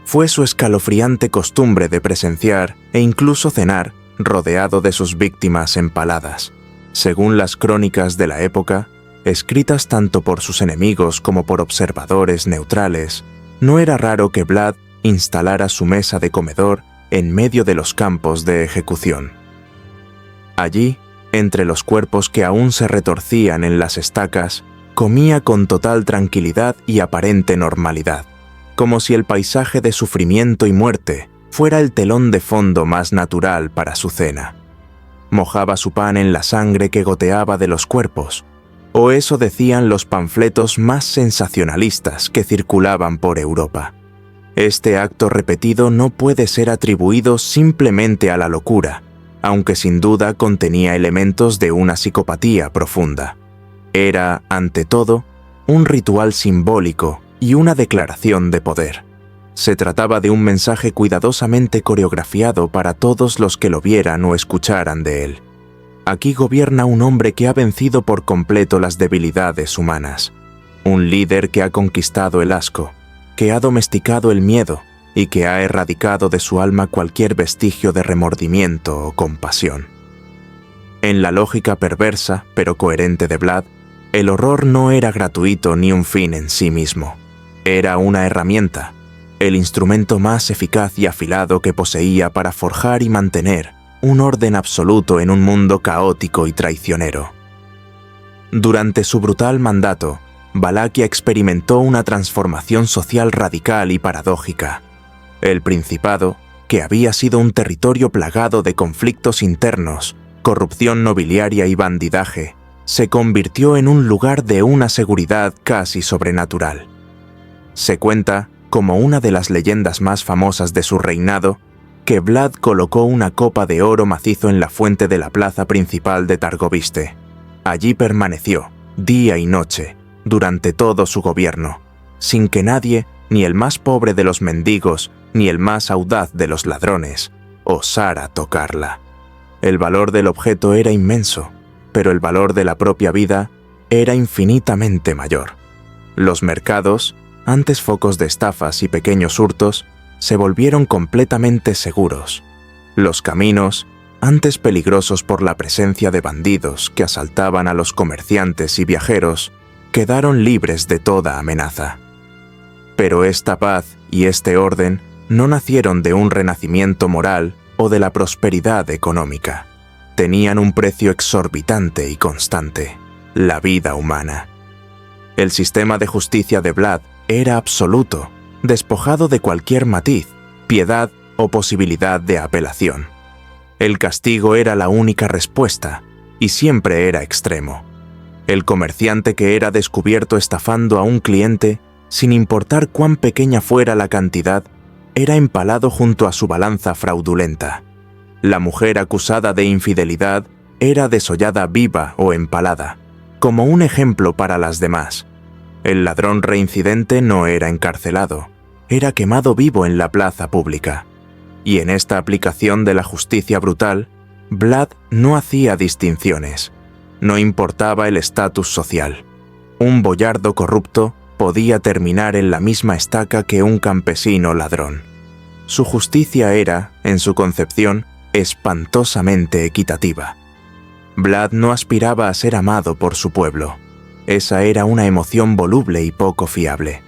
fue su escalofriante costumbre de presenciar e incluso cenar rodeado de sus víctimas empaladas. Según las crónicas de la época, escritas tanto por sus enemigos como por observadores neutrales, no era raro que Vlad instalara su mesa de comedor en medio de los campos de ejecución. Allí, entre los cuerpos que aún se retorcían en las estacas, comía con total tranquilidad y aparente normalidad, como si el paisaje de sufrimiento y muerte fuera el telón de fondo más natural para su cena. Mojaba su pan en la sangre que goteaba de los cuerpos, o eso decían los panfletos más sensacionalistas que circulaban por Europa. Este acto repetido no puede ser atribuido simplemente a la locura, aunque sin duda contenía elementos de una psicopatía profunda. Era, ante todo, un ritual simbólico y una declaración de poder. Se trataba de un mensaje cuidadosamente coreografiado para todos los que lo vieran o escucharan de él. Aquí gobierna un hombre que ha vencido por completo las debilidades humanas, un líder que ha conquistado el asco, que ha domesticado el miedo y que ha erradicado de su alma cualquier vestigio de remordimiento o compasión. En la lógica perversa, pero coherente de Vlad, el horror no era gratuito ni un fin en sí mismo. Era una herramienta, el instrumento más eficaz y afilado que poseía para forjar y mantener un orden absoluto en un mundo caótico y traicionero. Durante su brutal mandato, Valaquia experimentó una transformación social radical y paradójica. El Principado, que había sido un territorio plagado de conflictos internos, corrupción nobiliaria y bandidaje, se convirtió en un lugar de una seguridad casi sobrenatural. Se cuenta, como una de las leyendas más famosas de su reinado, que Vlad colocó una copa de oro macizo en la fuente de la plaza principal de Targoviste. Allí permaneció, día y noche, durante todo su gobierno, sin que nadie, ni el más pobre de los mendigos, ni el más audaz de los ladrones, osara tocarla. El valor del objeto era inmenso, pero el valor de la propia vida era infinitamente mayor. Los mercados, antes focos de estafas y pequeños hurtos, se volvieron completamente seguros. Los caminos, antes peligrosos por la presencia de bandidos que asaltaban a los comerciantes y viajeros, quedaron libres de toda amenaza. Pero esta paz y este orden no nacieron de un renacimiento moral o de la prosperidad económica. Tenían un precio exorbitante y constante: la vida humana. El sistema de justicia de Vlad era absoluto, despojado de cualquier matiz, piedad o posibilidad de apelación. El castigo era la única respuesta, y siempre era extremo. El comerciante que era descubierto estafando a un cliente, sin importar cuán pequeña fuera la cantidad, era empalado junto a su balanza fraudulenta. La mujer acusada de infidelidad era desollada viva o empalada, como un ejemplo para las demás. El ladrón reincidente no era encarcelado, era quemado vivo en la plaza pública. Y en esta aplicación de la justicia brutal, Vlad no hacía distinciones. No importaba el estatus social. Un boyardo corrupto podía terminar en la misma estaca que un campesino ladrón. Su justicia era, en su concepción, espantosamente equitativa. Vlad no aspiraba a ser amado por su pueblo. Esa era una emoción voluble y poco fiable.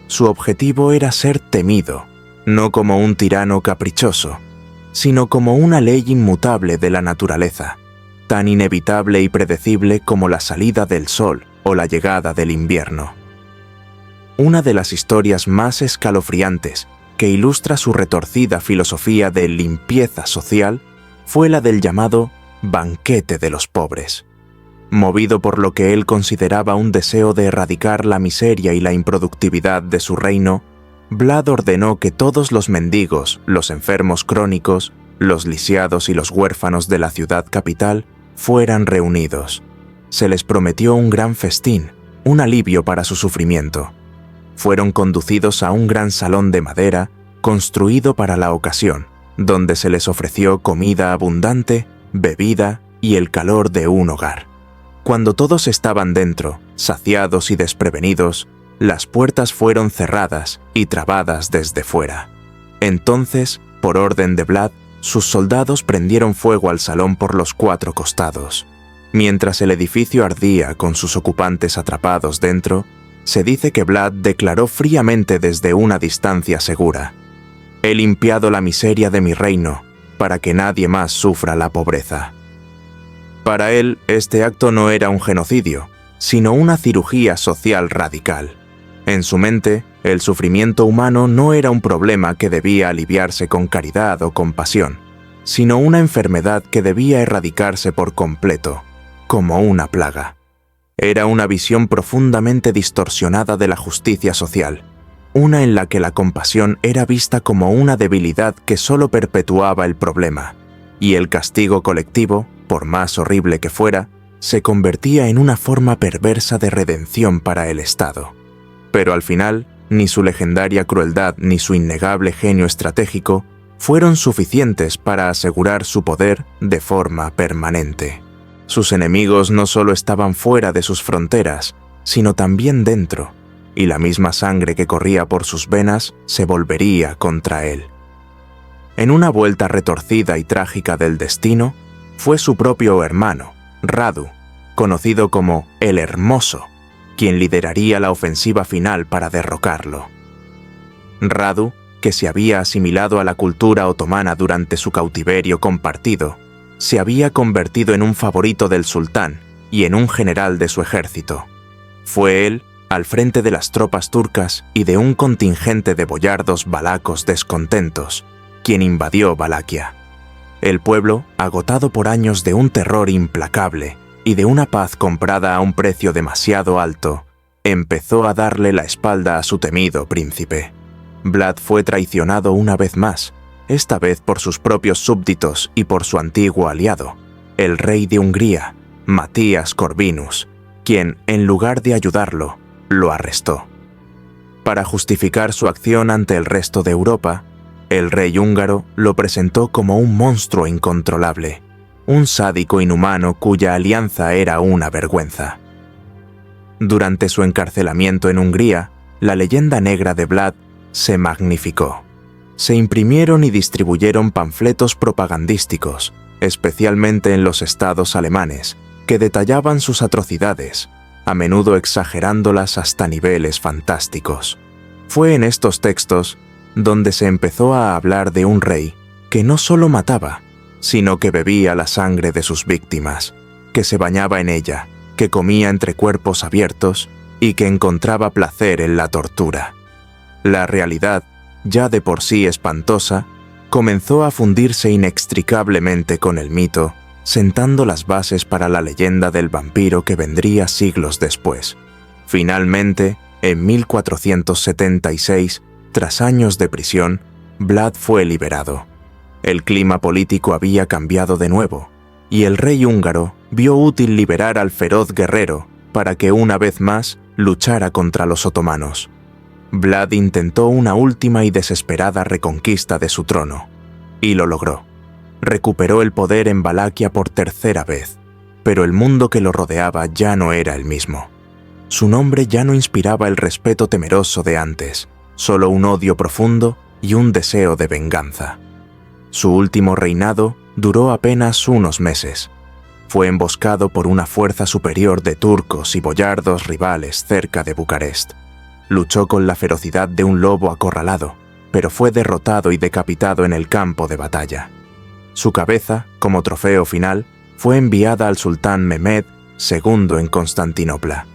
Su objetivo era ser temido, no como un tirano caprichoso, sino como una ley inmutable de la naturaleza, tan inevitable y predecible como la salida del sol o la llegada del invierno. Una de las historias más escalofriantes que ilustra su retorcida filosofía de limpieza social fue la del llamado banquete de los pobres. Movido por lo que él consideraba un deseo de erradicar la miseria y la improductividad de su reino, Vlad ordenó que todos los mendigos, los enfermos crónicos, los lisiados y los huérfanos de la ciudad capital fueran reunidos. Se les prometió un gran festín, un alivio para su sufrimiento. Fueron conducidos a un gran salón de madera construido para la ocasión, donde se les ofreció comida abundante, bebida y el calor de un hogar. Cuando todos estaban dentro, saciados y desprevenidos, las puertas fueron cerradas y trabadas desde fuera. Entonces, por orden de Vlad, sus soldados prendieron fuego al salón por los 4 costados. Mientras el edificio ardía con sus ocupantes atrapados dentro, se dice que Vlad declaró fríamente desde una distancia segura: «He limpiado la miseria de mi reino para que nadie más sufra la pobreza». Para él, este acto no era un genocidio, sino una cirugía social radical. En su mente, el sufrimiento humano no era un problema que debía aliviarse con caridad o compasión, sino una enfermedad que debía erradicarse por completo, como una plaga. Era una visión profundamente distorsionada de la justicia social, una en la que la compasión era vista como una debilidad que solo perpetuaba el problema, y el castigo colectivo, por más horrible que fuera, se convertía en una forma perversa de redención para el Estado. Pero al final, ni su legendaria crueldad ni su innegable genio estratégico fueron suficientes para asegurar su poder de forma permanente. Sus enemigos no solo estaban fuera de sus fronteras, sino también dentro, y la misma sangre que corría por sus venas se volvería contra él. En una vuelta retorcida y trágica del destino, fue su propio hermano, Radu, conocido como el Hermoso, quien lideraría la ofensiva final para derrocarlo. Radu, que se había asimilado a la cultura otomana durante su cautiverio compartido, se había convertido en un favorito del sultán y en un general de su ejército. Fue él al frente de las tropas turcas y de un contingente de boyardos valacos descontentos, quien invadió Valaquia. El pueblo, agotado por años de un terror implacable y de una paz comprada a un precio demasiado alto, empezó a darle la espalda a su temido príncipe. Vlad fue traicionado una vez más, esta vez por sus propios súbditos y por su antiguo aliado, el rey de Hungría, Matías Corvinus, quien, en lugar de ayudarlo, lo arrestó. Para justificar su acción ante el resto de Europa, el rey húngaro lo presentó como un monstruo incontrolable, un sádico inhumano cuya alianza era una vergüenza. Durante su encarcelamiento en Hungría, la leyenda negra de Vlad se magnificó. Se imprimieron y distribuyeron panfletos propagandísticos, especialmente en los estados alemanes, que detallaban sus atrocidades, a menudo exagerándolas hasta niveles fantásticos. Fue en estos textos donde se empezó a hablar de un rey que no solo mataba, sino que bebía la sangre de sus víctimas, que se bañaba en ella, que comía entre cuerpos abiertos y que encontraba placer en la tortura. La realidad, ya de por sí espantosa, comenzó a fundirse inextricablemente con el mito, sentando las bases para la leyenda del vampiro que vendría siglos después. Finalmente, en 1476, tras años de prisión, Vlad fue liberado. El clima político había cambiado de nuevo, y el rey húngaro vio útil liberar al feroz guerrero para que una vez más luchara contra los otomanos. Vlad intentó una última y desesperada reconquista de su trono, y lo logró. Recuperó el poder en Valaquia por tercera vez, pero el mundo que lo rodeaba ya no era el mismo. Su nombre ya no inspiraba el respeto temeroso de antes, solo un odio profundo y un deseo de venganza. Su último reinado duró apenas unos meses. Fue emboscado por una fuerza superior de turcos y boyardos rivales cerca de Bucarest. Luchó con la ferocidad de un lobo acorralado, pero fue derrotado y decapitado en el campo de batalla. Su cabeza, como trofeo final, fue enviada al sultán Mehmed II en Constantinopla.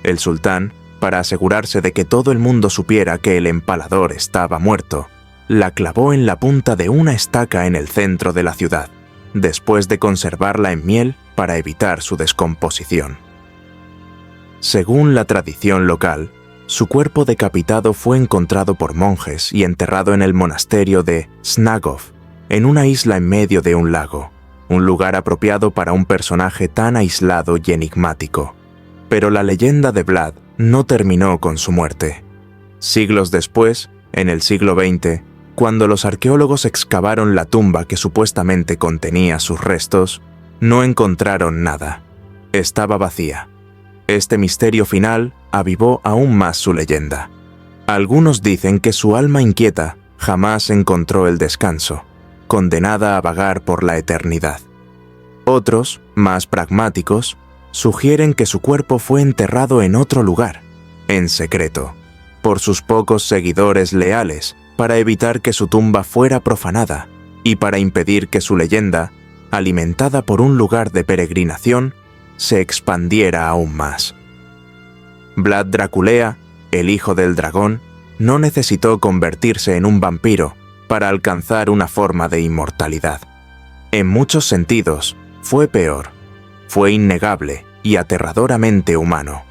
El sultán, para asegurarse de que todo el mundo supiera que el empalador estaba muerto, la clavó en la punta de una estaca en el centro de la ciudad, después de conservarla en miel para evitar su descomposición. Según la tradición local, su cuerpo decapitado fue encontrado por monjes y enterrado en el monasterio de Snagov, en una isla en medio de un lago, un lugar apropiado para un personaje tan aislado y enigmático. Pero la leyenda de Vlad no terminó con su muerte. Siglos después, en el siglo XX, cuando los arqueólogos excavaron la tumba que supuestamente contenía sus restos, no encontraron nada. Estaba vacía. Este misterio final avivó aún más su leyenda. Algunos dicen que su alma inquieta jamás encontró el descanso, condenada a vagar por la eternidad. Otros, más pragmáticos, sugieren que su cuerpo fue enterrado en otro lugar, en secreto, por sus pocos seguidores leales, para evitar que su tumba fuera profanada y para impedir que su leyenda, alimentada por un lugar de peregrinación, se expandiera aún más. Vlad Draculea, el hijo del dragón, no necesitó convertirse en un vampiro para alcanzar una forma de inmortalidad. En muchos sentidos, fue peor. Fue innegable y aterradoramente humano.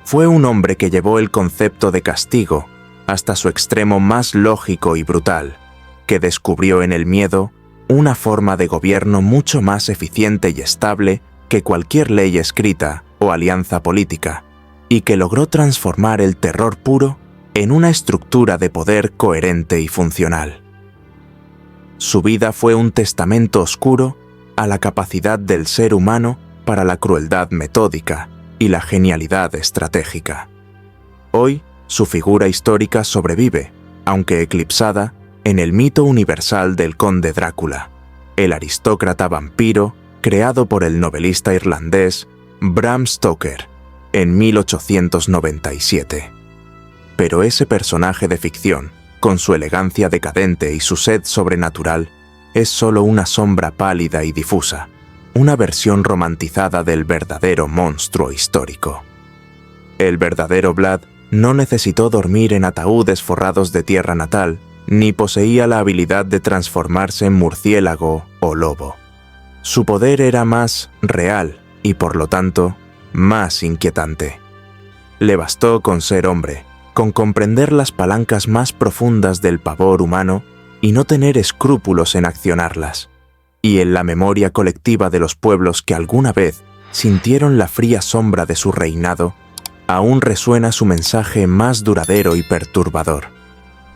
Fue un hombre que llevó el concepto de castigo hasta su extremo más lógico y brutal, que descubrió en el miedo una forma de gobierno mucho más eficiente y estable que cualquier ley escrita o alianza política, y que logró transformar el terror puro en una estructura de poder coherente y funcional. Su vida fue un testamento oscuro a la capacidad del ser humano para la crueldad metódica y la genialidad estratégica. Hoy, su figura histórica sobrevive, aunque eclipsada, en el mito universal del conde Drácula, el aristócrata vampiro creado por el novelista irlandés Bram Stoker en 1897. Pero ese personaje de ficción, con su elegancia decadente y su sed sobrenatural, es solo una sombra pálida y difusa, una versión romantizada del verdadero monstruo histórico. El verdadero Vlad no necesitó dormir en ataúdes forrados de tierra natal, ni poseía la habilidad de transformarse en murciélago o lobo. Su poder era más real y, por lo tanto, más inquietante. Le bastó con ser hombre, con comprender las palancas más profundas del pavor humano y no tener escrúpulos en accionarlas. Y en la memoria colectiva de los pueblos que alguna vez sintieron la fría sombra de su reinado, aún resuena su mensaje más duradero y perturbador.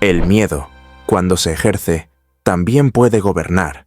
El miedo, cuando se ejerce, también puede gobernar,